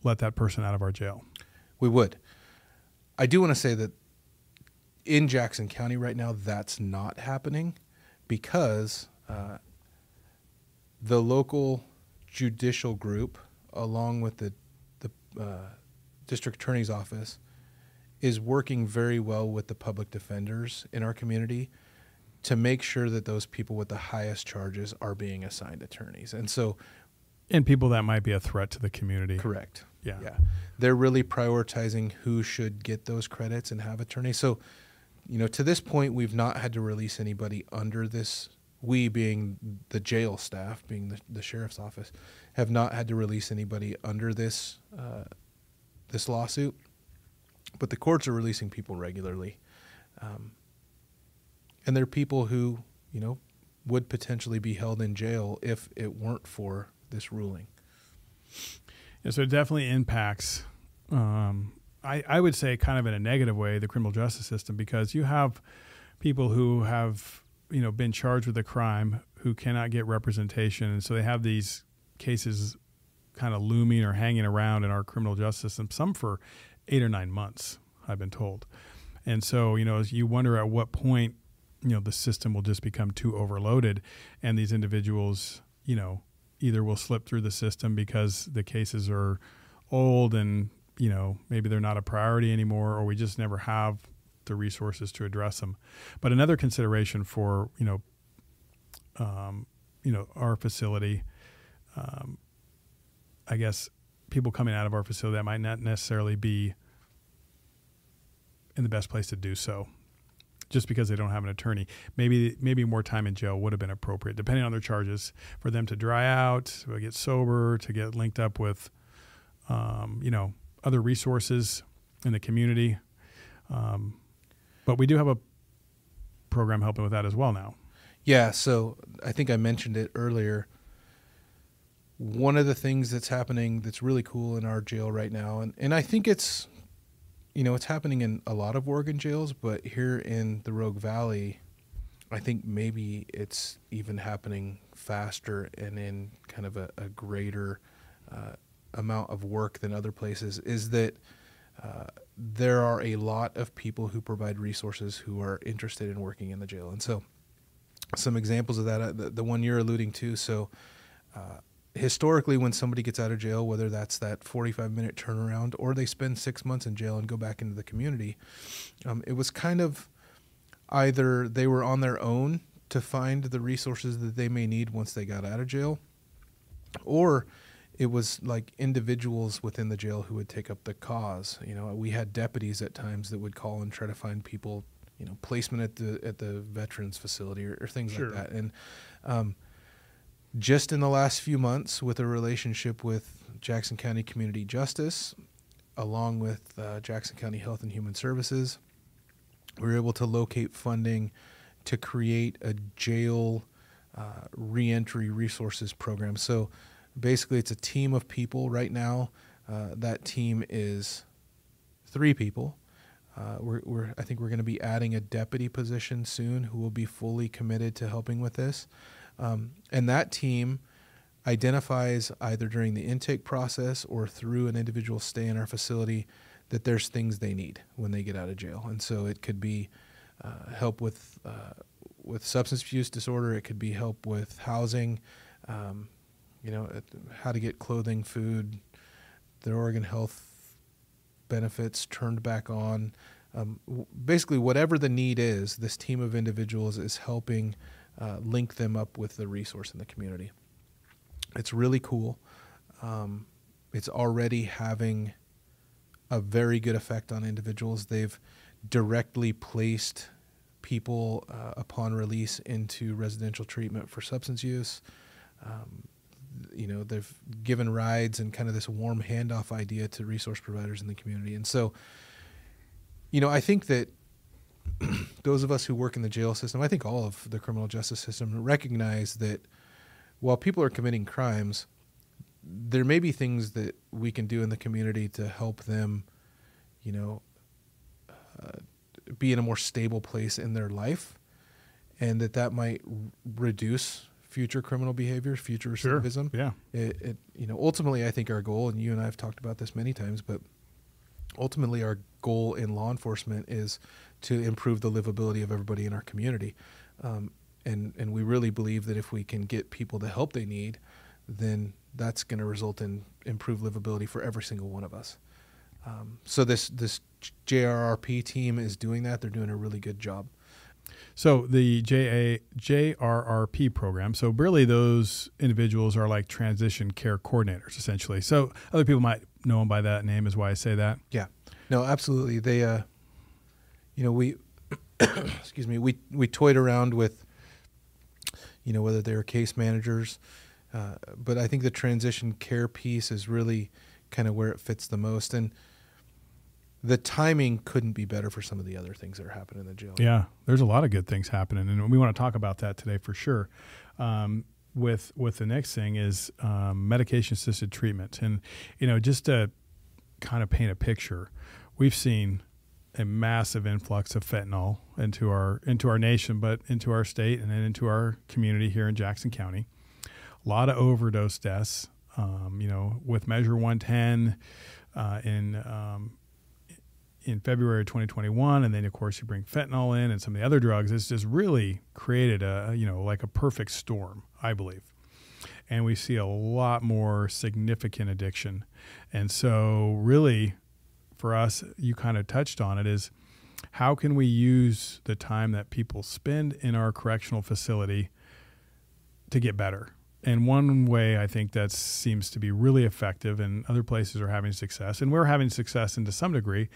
let that person out of our jail. We would. I do want to say that in Jackson County right now, that's not happening because the local judicial group, along with the district attorney's office, is working very well with the public defenders in our community to make sure that those people with the highest charges are being assigned attorneys. And people that might be a threat to the community. Correct. Yeah. They're really prioritizing who should get those credits and have attorneys. So, to this point, we've not had to release anybody under this. We, being the jail staff, being the sheriff's office, have not had to release anybody under this this lawsuit. But the courts are releasing people regularly. And they're people who, would potentially be held in jail if it weren't for this ruling. Yeah, so it definitely impacts, I would say kind of in a negative way, the criminal justice system, because you have people who have, been charged with a crime who cannot get representation. And so they have these cases kind of looming or hanging around in our criminal justice system, some for 8 or 9 months, I've been told. And so, as you wonder at what point, the system will just become too overloaded and these individuals, either will slip through the system because the cases are old and, maybe they're not a priority anymore, or we just never have the resources to address them. But another consideration for, our facility, I guess people coming out of our facility that might not necessarily be in the best place to do so, just because they don't have an attorney. Maybe more time in jail would have been appropriate, depending on their charges, for them to dry out, to get sober, to get linked up with, other resources in the community. But we do have a program helping with that as well now. Yeah, so I think I mentioned it earlier. One of the things that's happening that's really cool in our jail right now, and I think it's, it's happening in a lot of Oregon jails, but here in the Rogue Valley, I think maybe it's even happening faster and in kind of a greater amount of work than other places, is that there are a lot of people who provide resources who are interested in working in the jail. And so some examples of that, the one you're alluding to, so historically, when somebody gets out of jail, whether that's that 45-minute turnaround or they spend 6 months in jail and go back into the community, it was kind of either they were on their own to find the resources that they may need once they got out of jail, or it was like individuals within the jail who would take up the cause. We had deputies at times that would call and try to find people, placement at the veterans facility or things Sure. like that. And just in the last few months, with a relationship with Jackson County Community Justice, along with Jackson County Health and Human Services, we were able to locate funding to create a jail reentry resources program. So basically, it's a team of people right now. That team is 3 people. I think we're going to be adding a deputy position soon who will be fully committed to helping with this. And that team identifies either during the intake process or through an individual stay in our facility that there's things they need when they get out of jail. And so it could be help with substance use disorder. It could be help with housing, how to get clothing, food, their Oregon health benefits turned back on. Basically, whatever the need is, this team of individuals is helping link them up with the resource in the community. It's really cool. It's already having a very good effect on individuals. They've directly placed people upon release into residential treatment for substance use. They've given rides and kind of this warm handoff idea to resource providers in the community. And so, I think that those of us who work in the jail system, I think all of the criminal justice system, recognize that while people are committing crimes, there may be things that we can do in the community to help them, be in a more stable place in their life, and that might reduce future criminal behavior, future recidivism. Sure. Yeah. Ultimately, I think our goal, and you and I have talked about this many times, but ultimately our goal in law enforcement is to improve the livability of everybody in our community. And we really believe that if we can get people the help they need, then that's going to result in improved livability for every single one of us. So this JRRP team is doing that. They're doing a really good job. So the JRRP program, so really those individuals are like transition care coordinators, essentially. So other people might know them by that name, is why I say that. Yeah. No, absolutely. They, we, excuse me, we toyed around with, whether they were case managers, but I think the transition care piece is really kind of where it fits the most. And the timing couldn't be better for some of the other things that are happening in the jail. Yeah, there's a lot of good things happening, and we want to talk about that today for sure. With the next thing is medication-assisted treatment. And, just to kind of paint a picture, we've seen a massive influx of fentanyl into our nation, but into our state and then into our community here in Jackson County. A lot of overdose deaths, with Measure 110 in February of 2021, and then of course you bring fentanyl in and some of the other drugs. It's just really created like a perfect storm, I believe. And we see a lot more significant addiction. And so really for us, you kind of touched on it, is how can we use the time that people spend in our correctional facility to get better? And one way I think that seems to be really effective, and other places are having success, and we're having success to some degree,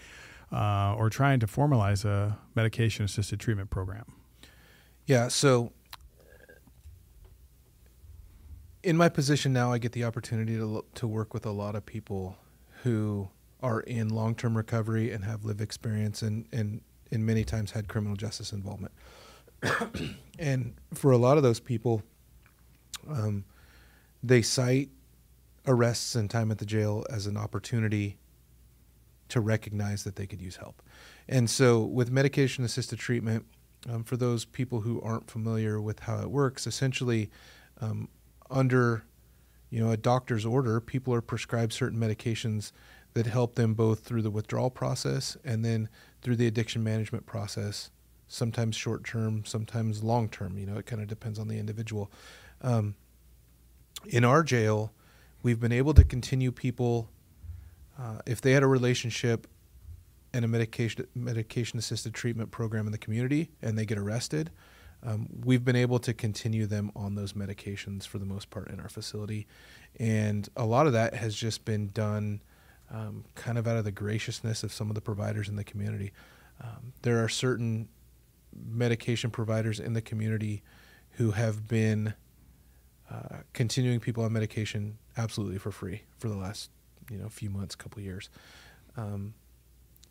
or trying to formalize a medication-assisted treatment program. Yeah, so in my position now, I get the opportunity to work with a lot of people who are in long-term recovery and have lived experience and many times had criminal justice involvement. And for a lot of those people, they cite arrests and time at the jail as an opportunity to recognize that they could use help. And so with medication-assisted treatment, for those people who aren't familiar with how it works, essentially under a doctor's order, people are prescribed certain medications that help them both through the withdrawal process and then through the addiction management process, sometimes short-term, sometimes long-term. It kind of depends on the individual. In our jail, we've been able to continue people, if they had a relationship and a medication-assisted treatment program in the community and they get arrested, we've been able to continue them on those medications for the most part in our facility. And a lot of that has just been done kind of out of the graciousness of some of the providers in the community. There are certain medication providers in the community who have been continuing people on medication absolutely for free for the last few months, couple of years.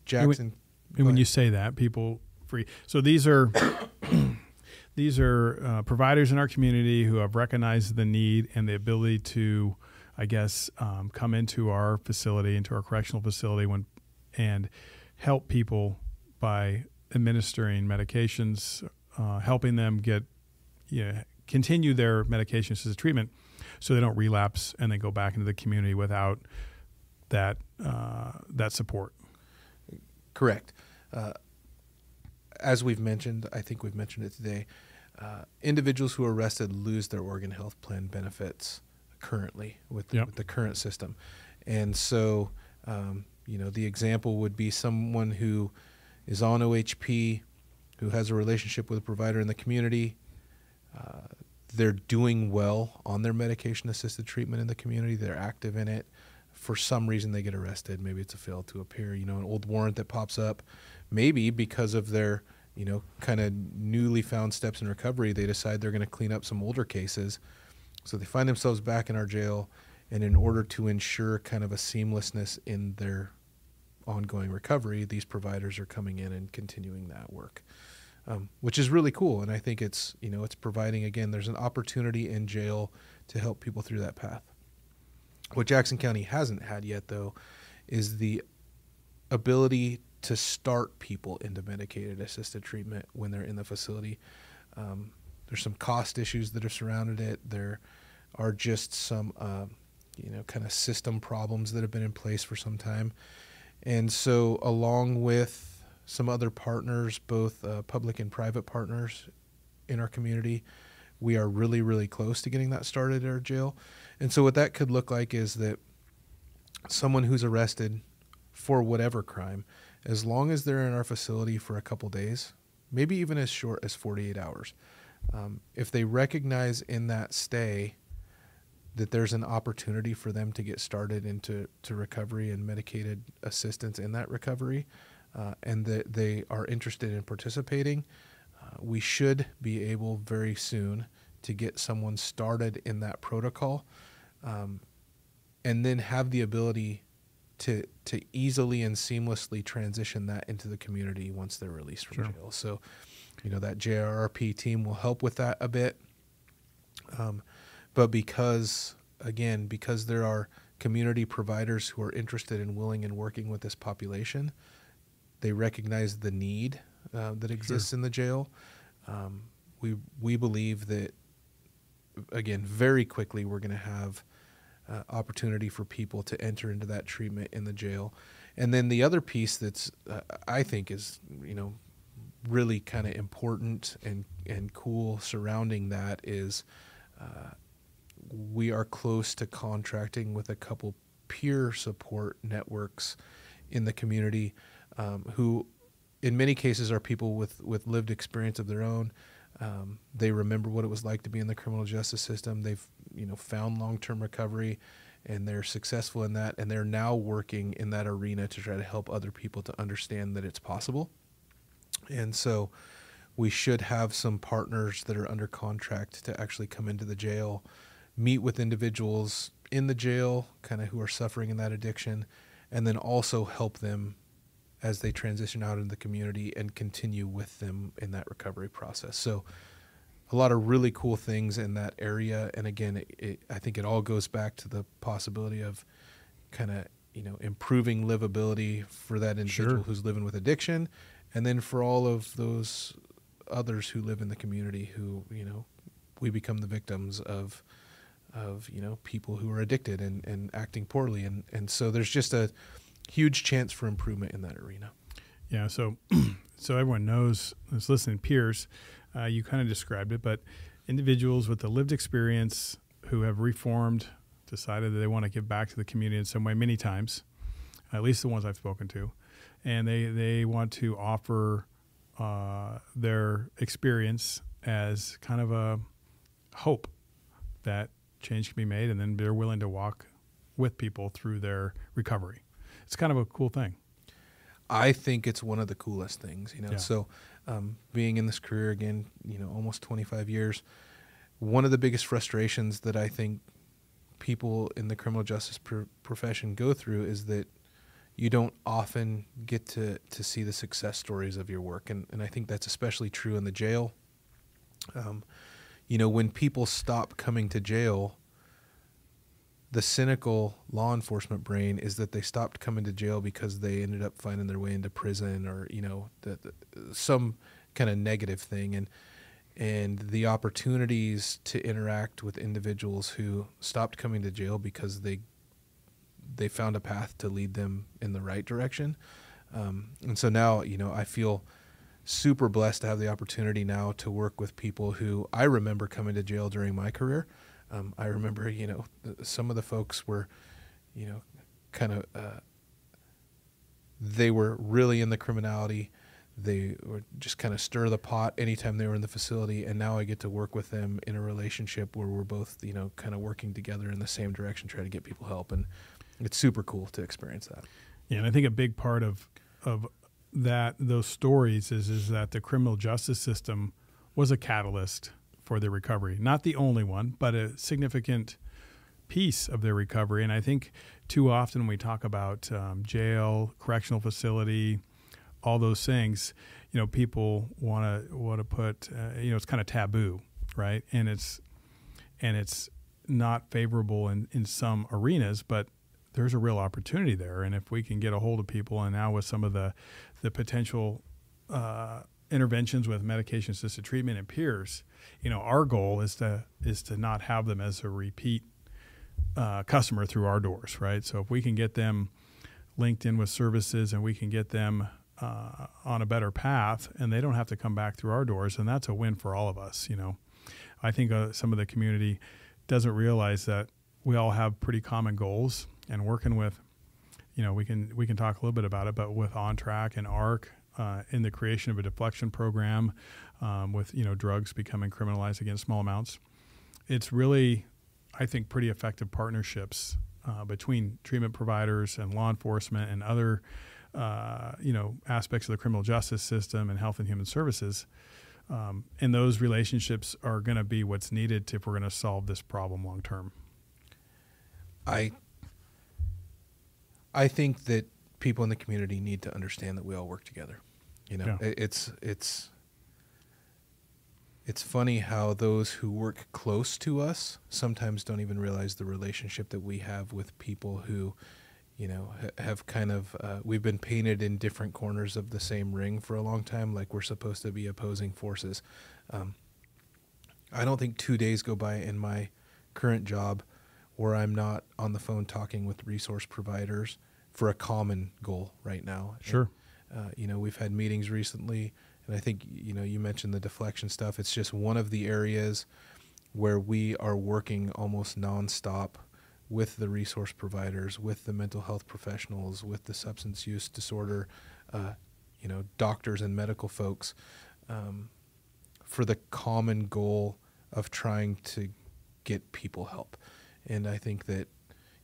Jackson. And when you say that, people free, so these are these are providers in our community who have recognized the need and the ability to, I guess, come into our facility, into our correctional facility, and help people by administering medications, helping them get continue their medication-assisted treatment, so they don't relapse and they go back into the community without that support. Correct. As we've mentioned, I think we've mentioned it today, individuals who are arrested lose their Oregon Health Plan benefits currently with the current system. And so, the example would be someone who is on OHP, who has a relationship with a provider in the community. They're doing well on their medication-assisted treatment in the community. They're active in it. For some reason, they get arrested. Maybe it's a fail to appear, an old warrant that pops up. Maybe because of their, kind of newly found steps in recovery, they decide they're going to clean up some older cases. So they find themselves back in our jail. And in order to ensure kind of a seamlessness in their ongoing recovery, these providers are coming in and continuing that work. Which is really cool. And I think it's, it's providing, again, there's an opportunity in jail to help people through that path. What Jackson County hasn't had yet, though, is the ability to start people into medicated-assisted treatment when they're in the facility. There's some cost issues that have surrounded it. There are just some, kind of system problems that have been in place for some time. And so along with some other partners, both public and private partners in our community, we are really, really close to getting that started at our jail. And so what that could look like is that someone who's arrested for whatever crime, as long as they're in our facility for a couple days, maybe even as short as 48 hours, if they recognize in that stay that there's an opportunity for them to get started into recovery and medicated assistance in that recovery, and that they are interested in participating, we should be able very soon to get someone started in that protocol, and then have the ability to easily and seamlessly transition that into the community once they're released from jail. So, that JRRP team will help with that a bit. But because there are community providers who are interested and willing and working with this population, they recognize the need that exists in the jail. We believe that, again, very quickly we're going to have opportunity for people to enter into that treatment in the jail. And then the other piece that's I think is really kind of important and cool surrounding that is we are close to contracting with a couple peer support networks in the community, who in many cases are people with lived experience of their own. They remember what it was like to be in the criminal justice system. They've found long-term recovery, and they're successful in that, and they're now working in that arena to try to help other people to understand that it's possible. And so we should have some partners that are under contract to actually come into the jail, meet with individuals in the jail kind of who are suffering in that addiction, and then also help them as they transition out into the community and continue with them in that recovery process. So a lot of really cool things in that area. And again, I think it all goes back to the possibility of kind of, improving livability for that individual who's living with addiction. And then for all of those others who live in the community who, we become the victims of people who are addicted and acting poorly. And so there's just a huge chance for improvement in that arena. Yeah. So everyone knows, that's listening, peers, you kind of described it, but individuals with the lived experience who have reformed, decided that they want to give back to the community in some way many times, at least the ones I've spoken to, and they want to offer their experience as kind of a hope that change can be made, and then they're willing to walk with people through their recovery. It's kind of a cool thing. I think it's one of the coolest things, Yeah. So being in this career again, almost 25 years, one of the biggest frustrations that I think people in the criminal justice profession go through is that you don't often get to see the success stories of your work. And I think that's especially true in the jail. When people stop coming to jail, the cynical law enforcement brain is that they stopped coming to jail because they ended up finding their way into prison or, some kind of negative thing. And the opportunities to interact with individuals who stopped coming to jail because they found a path to lead them in the right direction. And so now, I feel super blessed to have the opportunity now to work with people who I remember coming to jail during my career. I remember, some of the folks were, kind of, they were really in the criminality. They would just kind of stir the pot anytime they were in the facility. And now I get to work with them in a relationship where we're both, kind of working together in the same direction, trying to get people help. And it's super cool to experience that. Yeah. And I think a big part of those stories is that the criminal justice system was a catalyst for their recovery. Not the only one, but a significant piece of their recovery. And I think too often when we talk about jail, correctional facility, all those things, people want to put, it's kind of taboo, right? And it's not favorable in some arenas, but there's a real opportunity there. And if we can get a hold of people, and now with some of the potential interventions with medication-assisted treatment and peers, our goal is to not have them as a repeat customer through our doors, right? So if we can get them linked in with services, and we can get them on a better path, and they don't have to come back through our doors, and that's a win for all of us. I think some of the community doesn't realize that we all have pretty common goals, and working with, we can talk a little bit about it, but with On Track and ARC in the creation of a deflection program, with drugs becoming criminalized against small amounts, it's really, I think, pretty effective partnerships between treatment providers and law enforcement and other aspects of the criminal justice system and health and human services. And those relationships are going to be what's needed if we're going to solve this problem long term. I think that people in the community need to understand that we all work together. Yeah. It's funny how those who work close to us sometimes don't even realize the relationship that we have with people who, have kind of, we've been painted in different corners of the same ring for a long time, like we're supposed to be opposing forces. I don't think 2 days go by in my current job where I'm not on the phone talking with resource providers for a common goal right now. Sure. And, we've had meetings recently, and I think, you mentioned the deflection stuff. It's just one of the areas where we are working almost nonstop with the resource providers, with the mental health professionals, with the substance use disorder, doctors and medical folks, for the common goal of trying to get people help. And I think that,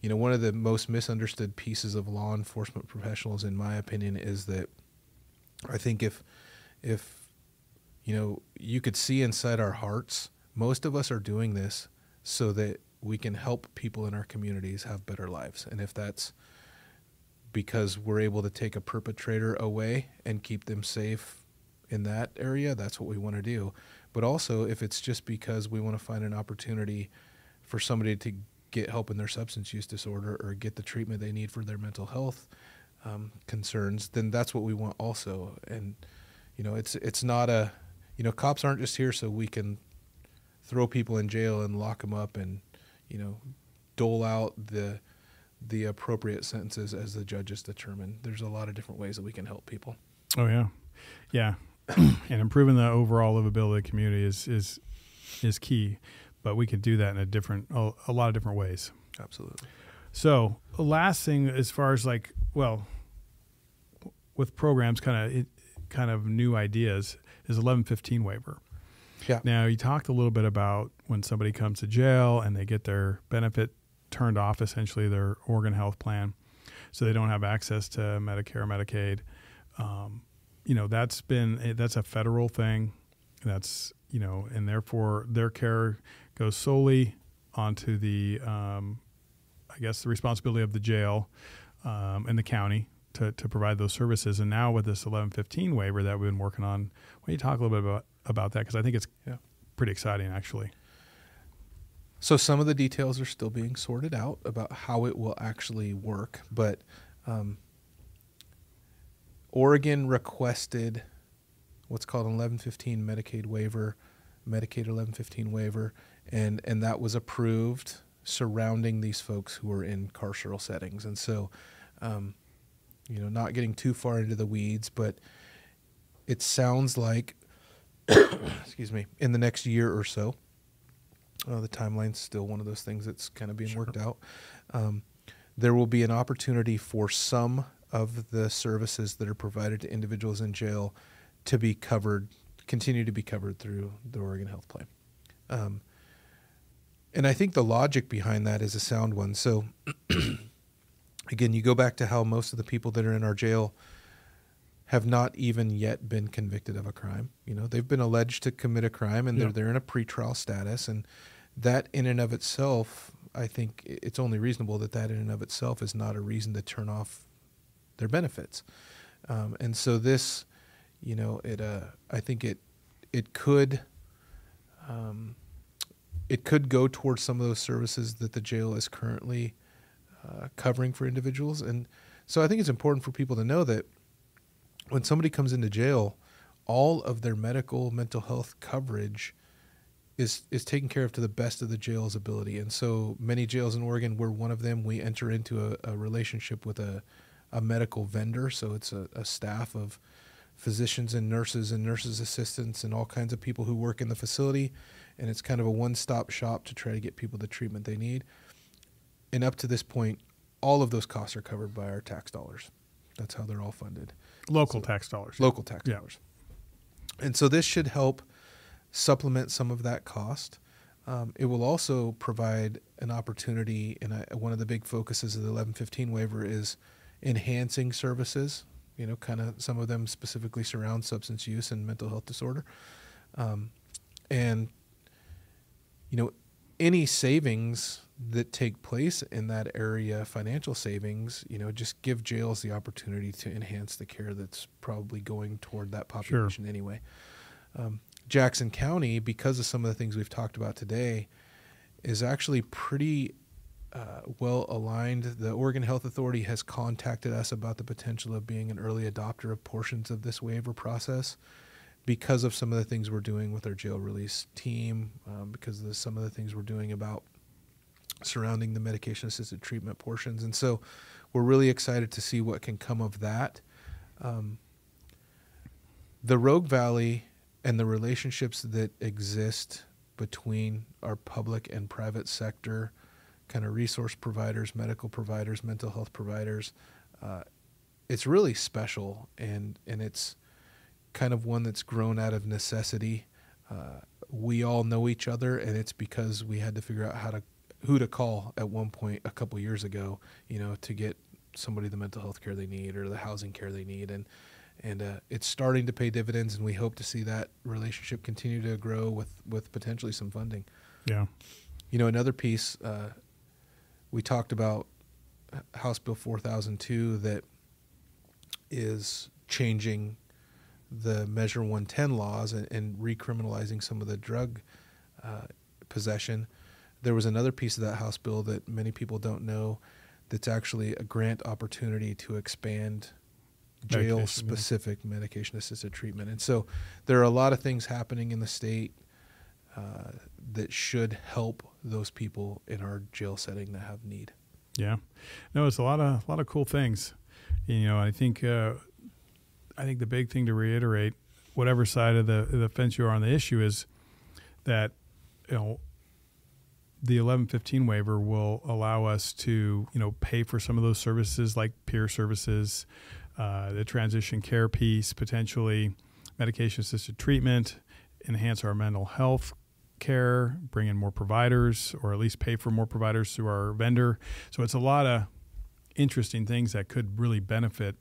one of the most misunderstood pieces of law enforcement professionals, in my opinion, is that I think if you could see inside our hearts, most of us are doing this so that we can help people in our communities have better lives. And if that's because we're able to take a perpetrator away and keep them safe in that area, that's what we want to do. But also, if it's just because we want to find an opportunity for somebody to get help in their substance use disorder or get the treatment they need for their mental health concerns, then that's what we want also. And, it's not cops aren't just here so we can throw people in jail and lock them up and, dole out the appropriate sentences as the judges determine. There's a lot of different ways that we can help people. Oh, yeah. Yeah. And improving the overall livability of the community is key, but we can do that in a lot of different ways. Absolutely. So the last thing, as far as with programs, kind of new ideas, is 1115 waiver. Yeah. Now, you talked a little bit about when somebody comes to jail and they get their benefit turned off, essentially their organ health plan, so they don't have access to Medicare or Medicaid. That's a federal thing. That's, and therefore their care goes solely onto the, the responsibility of the jail and the county to provide those services. And now with this 1115 waiver that we've been working on, why don't you talk a little bit about that? Because I think it's pretty exciting, actually. So some of the details are still being sorted out about how it will actually work, but Oregon requested what's called an 1115 Medicaid 1115 waiver, and that was approved surrounding these folks who are in carceral settings. And so, not getting too far into the weeds, but it sounds like, excuse me, in the next year or so, the timeline's still one of those things that's kind of being worked out. There will be an opportunity for some of the services that are provided to individuals in jail to be covered, continue to be covered through the Oregon Health Plan. And I think the logic behind that is a sound one. So again, you go back to how most of the people that are in our jail have not even yet been convicted of a crime. They've been alleged to commit a crime, and they're in a pretrial status, and that in and of itself, I think it's only reasonable that in and of itself is not a reason to turn off their benefits. And so this, I think it could go towards some of those services that the jail is currently covering for individuals. And so I think it's important for people to know that when somebody comes into jail, all of their medical, mental health coverage is taken care of to the best of the jail's ability. And so many jails in Oregon, we're one of them. We enter into a relationship with a a medical vendor. So it's a staff of physicians and nurses assistants and all kinds of people who work in the facility. And it's kind of a one-stop shop to try to get people the treatment they need. And up to this point, all of those costs are covered by our tax dollars. That's how they're all funded. Local tax dollars. Local tax dollars. And so this should help supplement some of that cost. It will also provide an opportunity, and one of the big focuses of the 1115 waiver is enhancing services, kind of some of them specifically surround substance use and mental health disorder. And, any savings that take place in that area, financial savings, just give jails the opportunity to enhance the care that's probably going toward that population anyway. Jackson County, because of some of the things we've talked about today, is actually pretty well aligned. The Oregon Health Authority has contacted us about the potential of being an early adopter of portions of this waiver process because of some of the things we're doing with our jail release team, because of some of the things we're doing about surrounding the medication-assisted treatment portions. And so we're really excited to see what can come of that. The Rogue Valley and the relationships that exist between our public and private sector, kind of resource providers, medical providers, mental health providers, it's really special, and it's kind of one that's grown out of necessity. We all know each other, and it's because we had to figure out who to call at one point a couple years ago, to get somebody the mental health care they need or the housing care they need. And it's starting to pay dividends, and we hope to see that relationship continue to grow with potentially some funding. Yeah. Another piece, we talked about House Bill 4002 that is changing the Measure 110 laws and recriminalizing some of the drug possession. There was another piece of that House bill that many people don't know that's actually a grant opportunity to expand jail-specific medication-assisted treatment. And so there are a lot of things happening in the state that should help those people in our jail setting that have need. Yeah. No, it's a lot of cool things. I think the big thing to reiterate, whatever side of the fence you are on the issue, is that the 1115 waiver will allow us to pay for some of those services like peer services, the transition care piece, potentially medication-assisted treatment, enhance our mental health care, bring in more providers, or at least pay for more providers through our vendor. So it's a lot of interesting things that could really benefit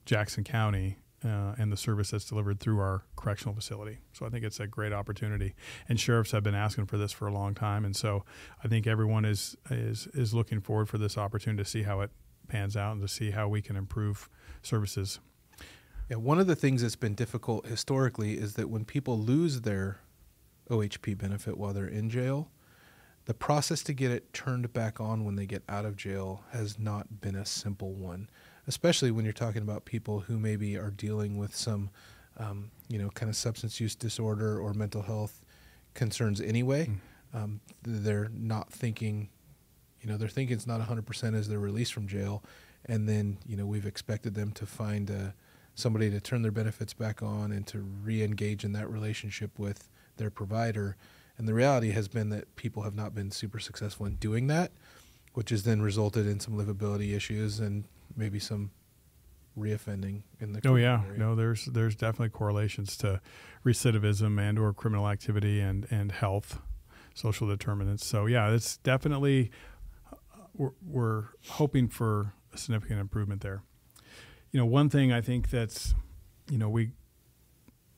Jackson County and the service that's delivered through our correctional facility. So I think it's a great opportunity. And sheriffs have been asking for this for a long time. And so I think everyone is looking forward for this opportunity to see how it pans out and to see how we can improve services. Yeah, one of the things that's been difficult historically is that when people lose their OHP benefit while they're in jail, the process to get it turned back on when they get out of jail has not been a simple one, especially when you're talking about people who maybe are dealing with some, kind of substance use disorder or mental health concerns anyway. They're not thinking, they're thinking it's not 100% as they're released from jail. And then, we've expected them to find somebody to turn their benefits back on and to re-engage in that relationship with their provider. And the reality has been that people have not been super successful in doing that, which has then resulted in some livability issues and maybe some reoffending in the area. No, there's definitely correlations to recidivism and or criminal activity and health, social determinants. So yeah, it's definitely we're hoping for a significant improvement there. One thing I think that's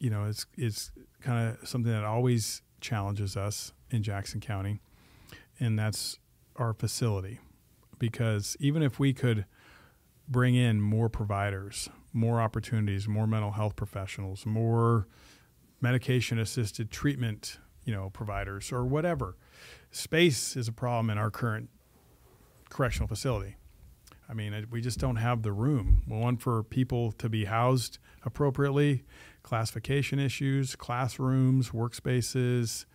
it's kind of something that always challenges us in Jackson County, and that's our facility. Because even if we could bring in more providers, more opportunities, more mental health professionals, more medication-assisted treatment, providers or whatever, space is a problem in our current correctional facility. I mean, we just don't have the room. One, for people to be housed appropriately, classification issues, classrooms, workspaces.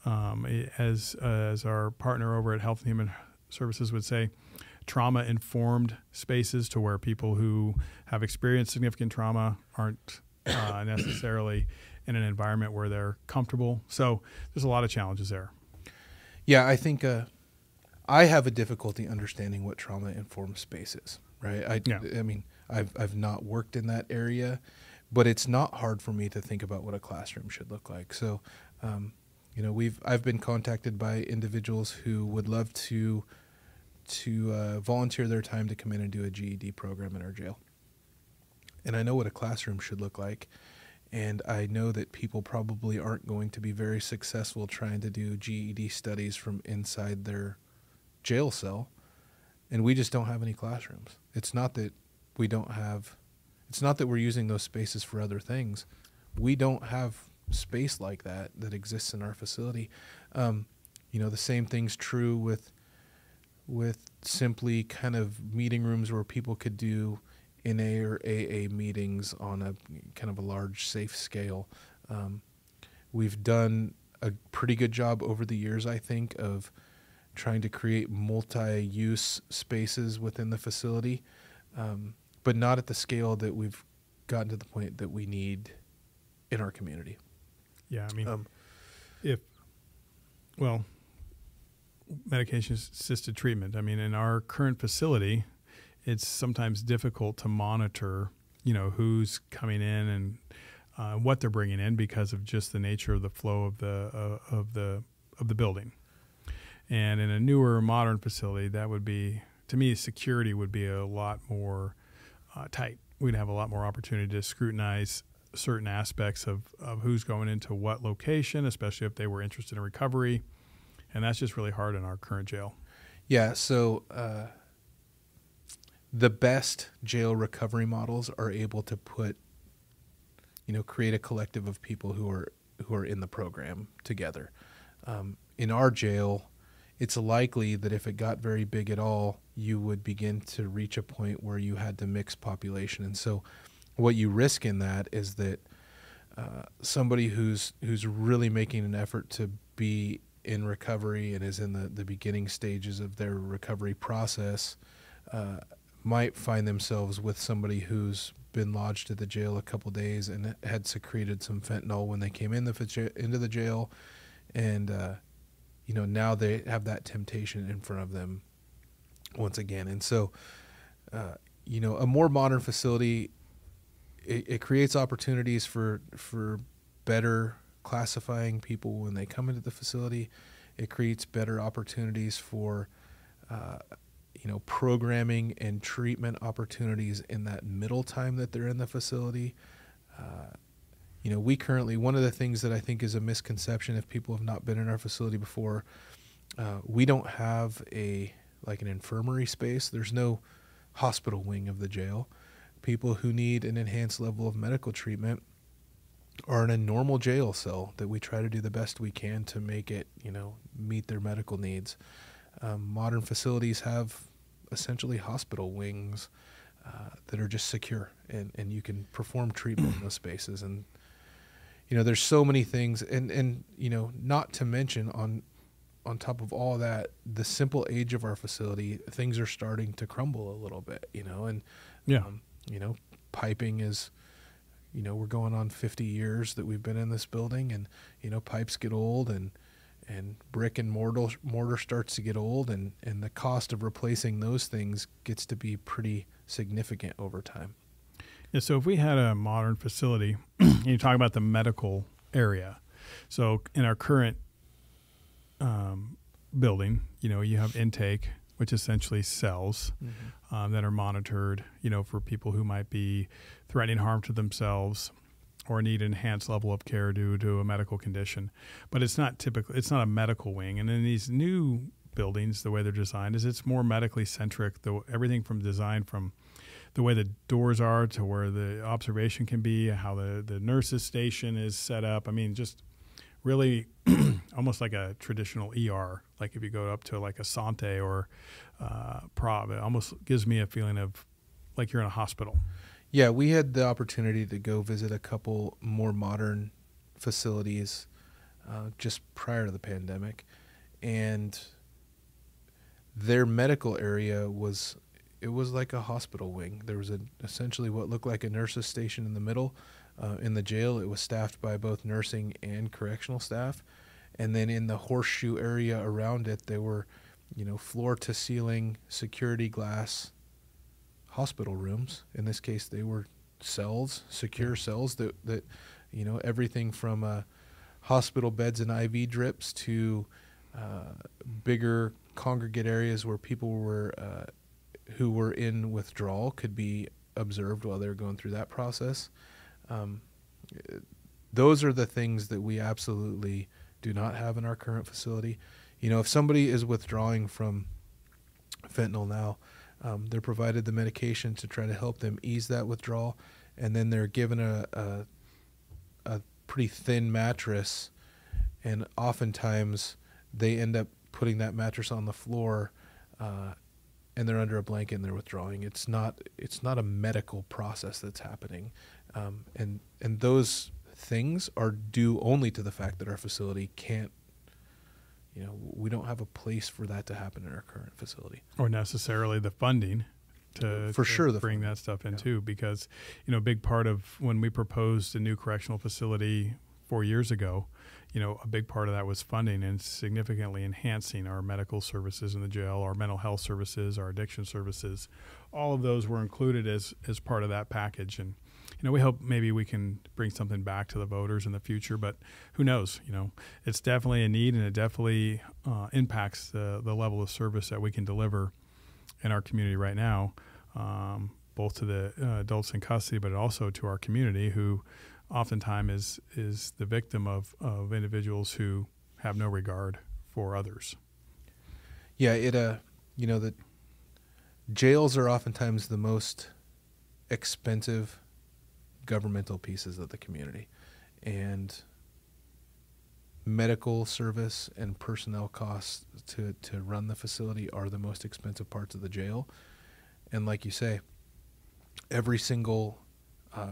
As our partner over at Health and Human Services would say, trauma-informed spaces to where people who have experienced significant trauma aren't necessarily in an environment where they're comfortable. So there's a lot of challenges there. Yeah, I think I have a difficulty understanding what trauma-informed space is, right? I mean, I've not worked in that area, but it's not hard for me to think about what a classroom should look like. So, I've been contacted by individuals who would love to volunteer their time to come in and do a GED program in our jail. And I know what a classroom should look like. And I know that people probably aren't going to be very successful trying to do GED studies from inside their jail cell. And we just don't have any classrooms. It's not that we're using those spaces for other things. We don't have space like that exists in our facility. The same thing's true with simply kind of meeting rooms where people could do NA or AA meetings on a kind of a large, safe scale. We've done a pretty good job over the years, I think, of trying to create multi-use spaces within the facility, but not at the scale that we've gotten to the point that we need in our community. Yeah, I mean, medication-assisted treatment. I mean, in our current facility, it's sometimes difficult to monitor, who's coming in and what they're bringing in because of just the nature of the flow of the building. And in a newer, modern facility, that would be, to me, security would be a lot more tight. We'd have a lot more opportunity to scrutinize certain aspects of who's going into what location, especially if they were interested in recovery. And that's just really hard in our current jail. Yeah, so the best jail recovery models are able to create a collective of people who are in the program together. In our jail, it's likely that if it got very big at all, you would begin to reach a point where you had to mix population. And so what you risk in that is that somebody who's really making an effort to be in recovery and is in the beginning stages of their recovery process might find themselves with somebody who's been lodged at the jail a couple days and had secreted some fentanyl when they came into the jail, and now they have that temptation in front of them once again. And so a more modern facility, it creates opportunities for better classifying people when they come into the facility. It creates better opportunities for programming and treatment opportunities in that middle time that they're in the facility. We currently, one of the things that I think is a misconception if people have not been in our facility before, we don't have an infirmary space. There's no hospital wing of the jail. People who need an enhanced level of medical treatment are in a normal jail cell that we try to do the best we can to make it, meet their medical needs. Modern facilities have essentially hospital wings that are just secure, and you can perform treatment in those spaces. And, there's so many things, and not to mention on top of all that, the simple age of our facility, things are starting to crumble a little bit, and, piping is, we're going on 50 years that we've been in this building, and, pipes get old, and brick and mortar starts to get old, and the cost of replacing those things gets to be pretty significant over time. Yeah, so if we had a modern facility, and you talk about the medical area, so in our current building, you have intake, which essentially cells that are monitored, for people who might be threatening harm to themselves or need an enhanced level of care due to a medical condition. But it's not a medical wing. And in these new buildings, the way they're designed is it's more medically centric. Everything from design, from the way the doors are to where the observation can be, how the nurse's station is set up. I mean, just really almost like a traditional ER. Like if you go up to like a Sante or Prov, it almost gives me a feeling of like you're in a hospital. Yeah, we had the opportunity to go visit a couple more modern facilities just prior to the pandemic, and their medical area was like a hospital wing. There was essentially what looked like a nurse's station in the middle. In the jail, it was staffed by both nursing and correctional staff. And then in the horseshoe area around it, there were, floor to ceiling security glass hospital rooms. In this case, they were cells, secure cells that everything from hospital beds and IV drips to bigger congregate areas where people were who were in withdrawal could be observed while they were going through that process. Those are the things that we absolutely do not have in our current facility. If somebody is withdrawing from fentanyl now, they're provided the medication to try to help them ease that withdrawal, and then they're given a pretty thin mattress, and oftentimes they end up putting that mattress on the floor, and they're under a blanket and they're withdrawing. It's not a medical process that's happening, and those things are due only to the fact that our facility can't. We don't have a place for that to happen in our current facility, or necessarily the funding to bring that stuff in too. Because a big part of when we proposed a new correctional facility 4 years ago, a big part of that was funding and significantly enhancing our medical services in the jail, our mental health services, our addiction services. All of those were included as part of that package. And we hope maybe we can bring something back to the voters in the future, but who knows? It's definitely a need, and it definitely impacts the level of service that we can deliver in our community right now, both to the adults in custody, but also to our community, who oftentimes is the victim of individuals who have no regard for others. Yeah, the jails are oftentimes the most expensive governmental pieces of the community, and medical service and personnel costs to run the facility are the most expensive parts of the jail. And like you say, every single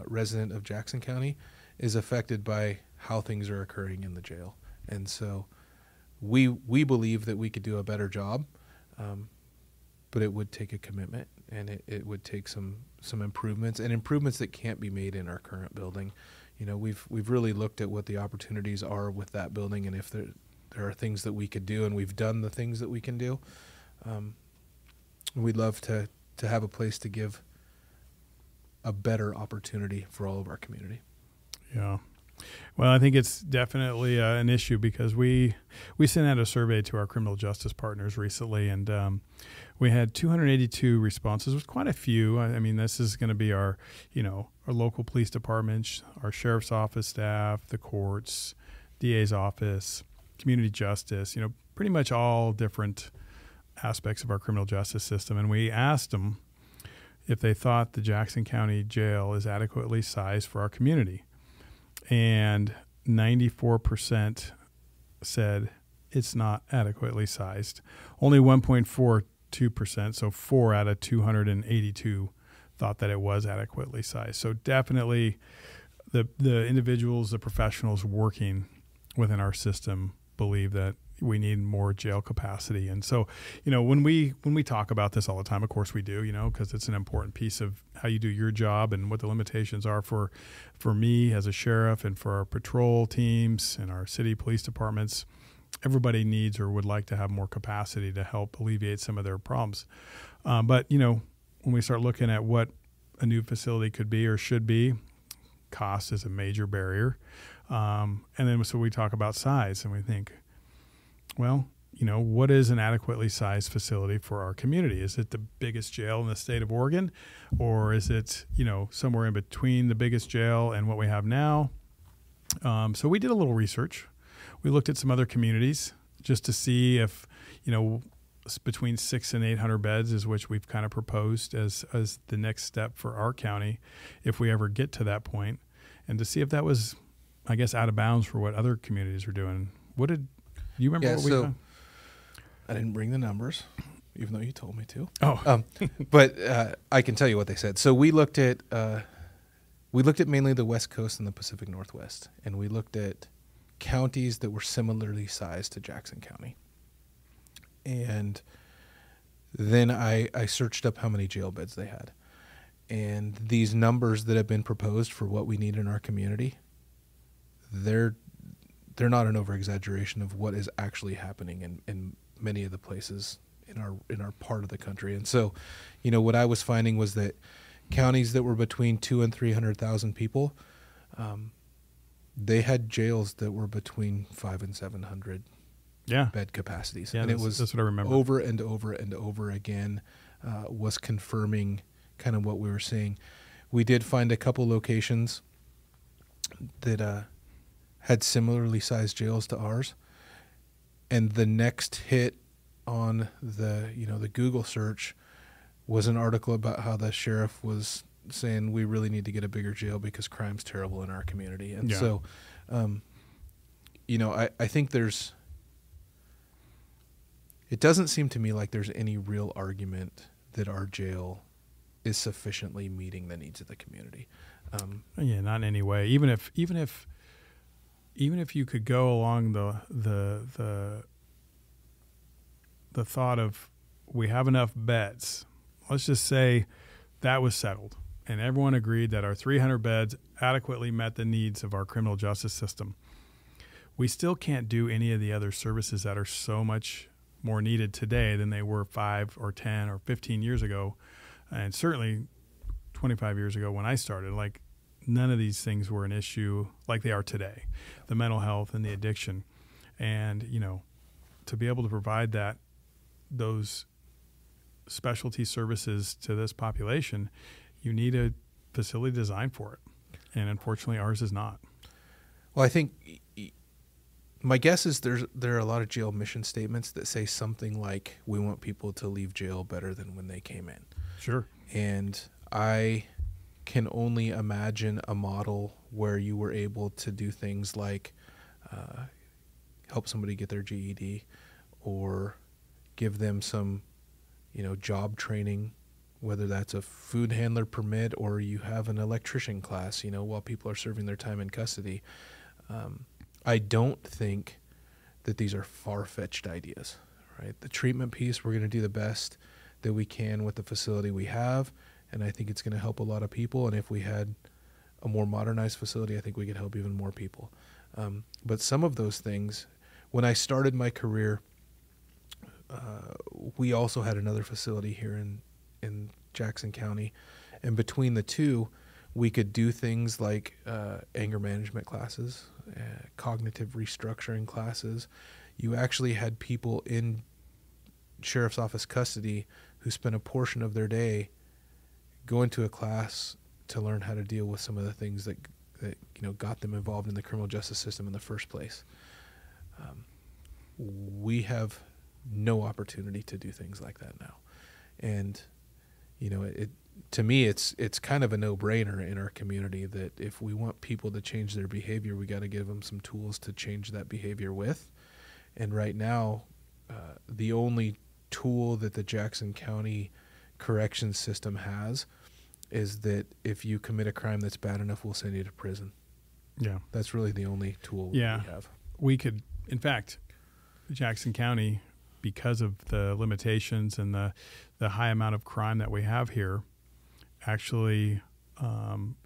resident of Jackson County is affected by how things are occurring in the jail. And so we believe that we could do a better job, but it would take a commitment, and it would take some improvements, and improvements that can't be made in our current building. We've really looked at what the opportunities are with that building, and if there are things that we could do, and we've done the things that we can do. We'd love to have a place to give a better opportunity for all of our community. Yeah. Well, I think it's definitely an issue, because we sent out a survey to our criminal justice partners recently, and we had 282 responses, with quite a few. I mean, this is going to be our local police departments, our sheriff's office staff, the courts, DA's office, community justice, pretty much all different aspects of our criminal justice system. And we asked them if they thought the Jackson County Jail is adequately sized for our community. And 94% said it's not adequately sized. Only 1.42%, so 4 out of 282, thought that it was adequately sized. So definitely the individuals, the professionals working within our system believe that we need more jail capacity. And so, when we talk about this all the time, of course we do, because it's an important piece of how you do your job and what the limitations are for me as a sheriff, and for our patrol teams and our city police departments. Everybody needs or would like to have more capacity to help alleviate some of their problems. But, when we start looking at what a new facility could be or should be, cost is a major barrier. And then so we talk about size, and we think, well, what is an adequately sized facility for our community? Is it the biggest jail in the state of Oregon, or is it, somewhere in between the biggest jail and what we have now? So we did a little research. We looked at some other communities just to see if, between 600 and 800 beds is which we've kind of proposed as the next step for our county, if we ever get to that point, and to see if that was, I guess, out of bounds for what other communities are doing. Do you remember what we found? I didn't bring the numbers, even though you told me to. Oh, but I can tell you what they said. So we looked at mainly the West Coast and the Pacific Northwest, and we looked at counties that were similarly sized to Jackson County. And Then I searched up how many jail beds they had. And these numbers that have been proposed for what we need in our community, they're not an over-exaggeration of what is actually happening in many of the places in our part of the country. And so, what I was finding was that counties that were between 200,000 and 300,000 people, they had jails that were between 500 and 700 bed capacities. Yeah, and that's what I remember. Over and over and over again was confirming kind of what we were seeing. We did find a couple locations that had similarly sized jails to ours, and the next hit on the Google search was an article about how the sheriff was saying we really need to get a bigger jail because crime's terrible in our community. And so I think it doesn't seem to me like there's any real argument that our jail is sufficiently meeting the needs of the community. Not in any way. Even if you could go along the thought of we have enough beds, let's just say that was settled and everyone agreed that our 300 beds adequately met the needs of our criminal justice system. We still can't do any of the other services that are so much more needed today than they were 5 or 10 or 15 years ago. And certainly 25 years ago when I started, like none of these things were an issue like they are today, the mental health and the addiction. And, to be able to provide those specialty services to this population, you need a facility designed for it. And unfortunately ours is not. Well, I think my guess is there are a lot of jail mission statements that say something like, we want people to leave jail better than when they came in. Sure. And I can only imagine a model where you were able to do things like help somebody get their GED or give them some, job training, whether that's a food handler permit or you have an electrician class, while people are serving their time in custody. I don't think that these are far-fetched ideas, right? The treatment piece, we're going to do the best that we can with the facility we have, and I think it's going to help a lot of people. And if we had a more modernized facility, I think we could help even more people. But some of those things, when I started my career, we also had another facility here in Jackson County, and between the two, we could do things like anger management classes, cognitive restructuring classes. You actually had people in sheriff's office custody who spent a portion of their day going to a class to learn how to deal with some of the things that got them involved in the criminal justice system in the first place. We have no opportunity to do things like that now, and to me, it's kind of a no-brainer in our community that if we want people to change their behavior, we got to give them some tools to change that behavior with. And right now, the only tool that the Jackson County corrections system has is that if you commit a crime that's bad enough, we'll send you to prison. Yeah. That's really the only tool we have. We could, in fact, Jackson County, because of the limitations and the high amount of crime that we have here, actually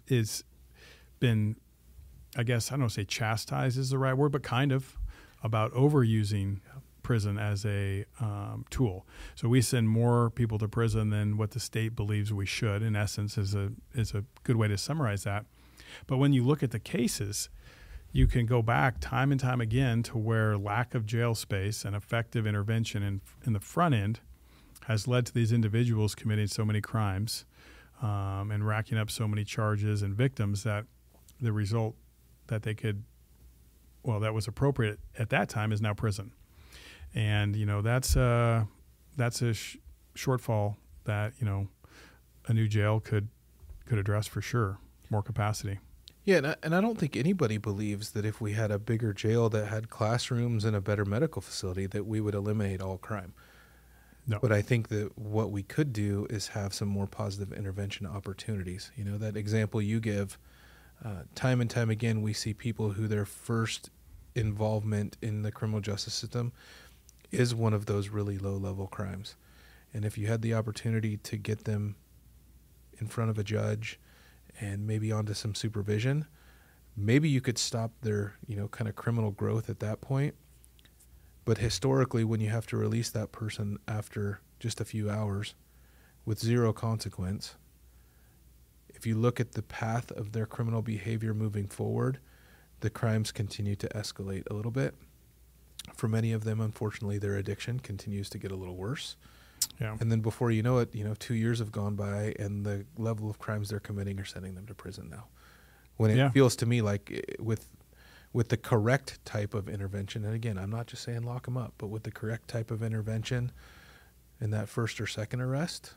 is been, I guess, I don't say chastised is the right word, but kind of about overusing prison as a tool. So we send more people to prison than what the state believes we should, in essence, is a good way to summarize that. But when you look at the cases, you can go back time and time again to where lack of jail space and effective intervention in the front end has led to these individuals committing so many crimes and racking up so many charges and victims that the result that that was appropriate at that time is now prison. And, that's a shortfall that, a new jail could address for sure, more capacity. Yeah, and I don't think anybody believes that if we had a bigger jail that had classrooms and a better medical facility that we would eliminate all crime. No. But I think that what we could do is have some more positive intervention opportunities. That example you give, time and time again, we see people who their first involvement in the criminal justice system is one of those really low-level crimes. And if you had the opportunity to get them in front of a judge and maybe onto some supervision, maybe you could stop their, kind of criminal growth at that point. But historically, when you have to release that person after just a few hours with zero consequence, if you look at the path of their criminal behavior moving forward, the crimes continue to escalate a little bit. For many of them, unfortunately, their addiction continues to get a little worse. Yeah. And then before you know it, 2 years have gone by, and the level of crimes they're committing are sending them to prison now. When it feels to me like with the correct type of intervention, and again, I'm not just saying lock them up, but with the correct type of intervention in that first or second arrest,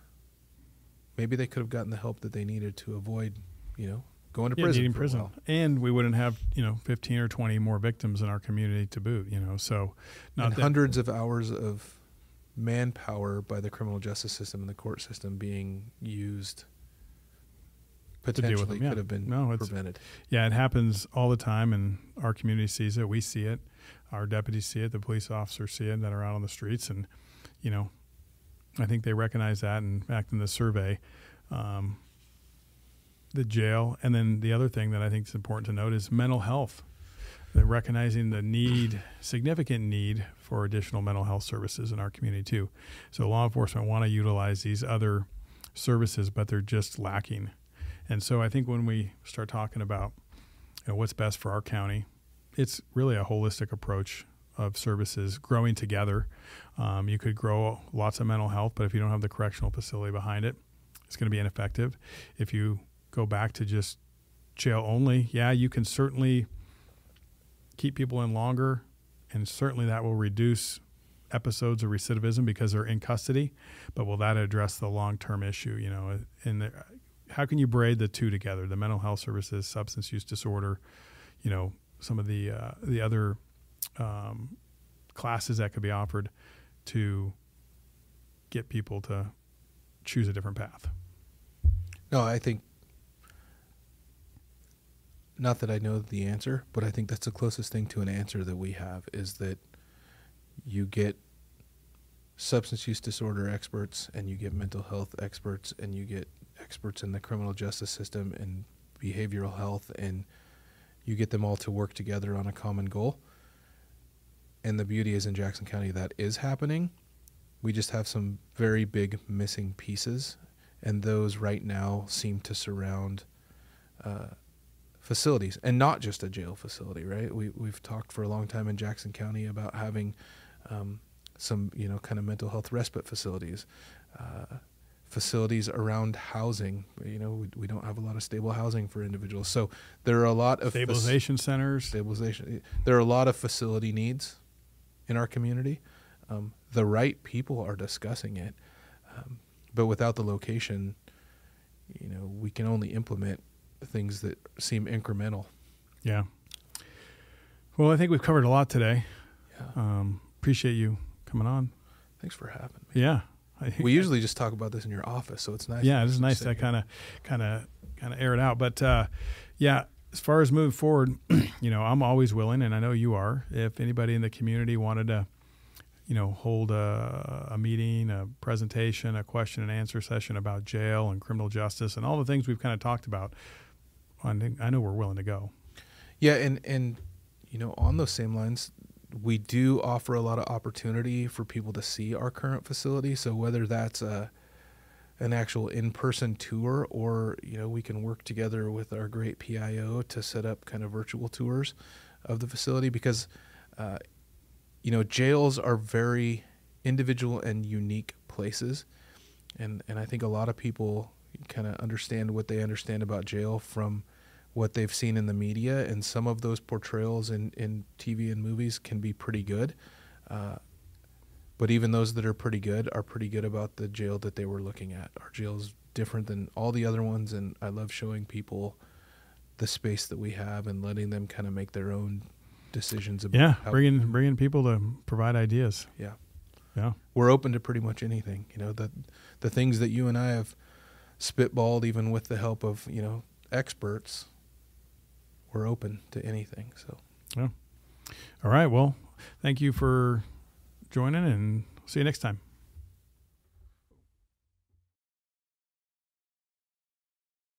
maybe they could have gotten the help that they needed to avoid, going to prison. For a while. And we wouldn't have, 15 or 20 more victims in our community to boot, so not and hundreds of hours of manpower by the criminal justice system and the court system being used potentially could have been prevented. Yeah, it happens all the time, and our community sees it. We see it. Our deputies see it. The police officers see it that are out on the streets. And, I think they recognize that. In fact, in the survey, the jail, and then the other thing that I think is important to note is mental health. They're recognizing the significant need for additional mental health services in our community too. So law enforcement want to utilize these other services, but they're just lacking. And so I think when we start talking about what's best for our county, it's really a holistic approach of services growing together. You could grow lots of mental health, but if you don't have the correctional facility behind it, it's going to be ineffective. If you go back to just jail only, you can certainly keep people in longer, and certainly that will reduce episodes of recidivism because they're in custody. But will that address the long-term issue? How can you braid the two together? The mental health services, substance use disorder, some of the other classes that could be offered to get people to choose a different path. No, I think, not that I know the answer, but I think that's the closest thing to an answer that we have, is that you get substance use disorder experts, and you get mental health experts, and you get experts in the criminal justice system and behavioral health, and you get them all to work together on a common goal. And the beauty is, in Jackson County, that is happening. We just have some very big missing pieces, and those right now seem to surround facilities, and not just a jail facility, right? We've talked for a long time in Jackson County about having some, kind of mental health respite facilities, facilities around housing. We don't have a lot of stable housing for individuals. So there are a lot of stabilization centers. There are a lot of facility needs in our community. The right people are discussing it, but without the location, we can only implement things that seem incremental. Yeah. Well, I think we've covered a lot today. Yeah. Appreciate you coming on. Thanks for having me. Yeah. We usually just talk about this in your office, so it's nice. Yeah, it is nice to kind of air it out. But as far as moving forward, I'm always willing, and I know you are. If anybody in the community wanted to, hold a meeting, a presentation, a question and answer session about jail and criminal justice and all the things we've kind of talked about, I know we're willing to go. Yeah, and on those same lines, we do offer a lot of opportunity for people to see our current facility. So whether that's an actual in-person tour, or we can work together with our great PIO to set up kind of virtual tours of the facility, because jails are very individual and unique places, and I think a lot of people kind of understand what they understand about jail from what they've seen in the media, and some of those portrayals in TV and movies can be pretty good. But even those that are pretty good about the jail that they were looking at. Our jail is different than all the other ones, and I love showing people the space that we have and letting them kind of make their own decisions about bringing people to provide ideas. Yeah. We're open to pretty much anything. The things that you and I have spitballed, even with the help of, experts, we're open to anything. So, yeah. All right. Well, thank you for joining, and see you next time.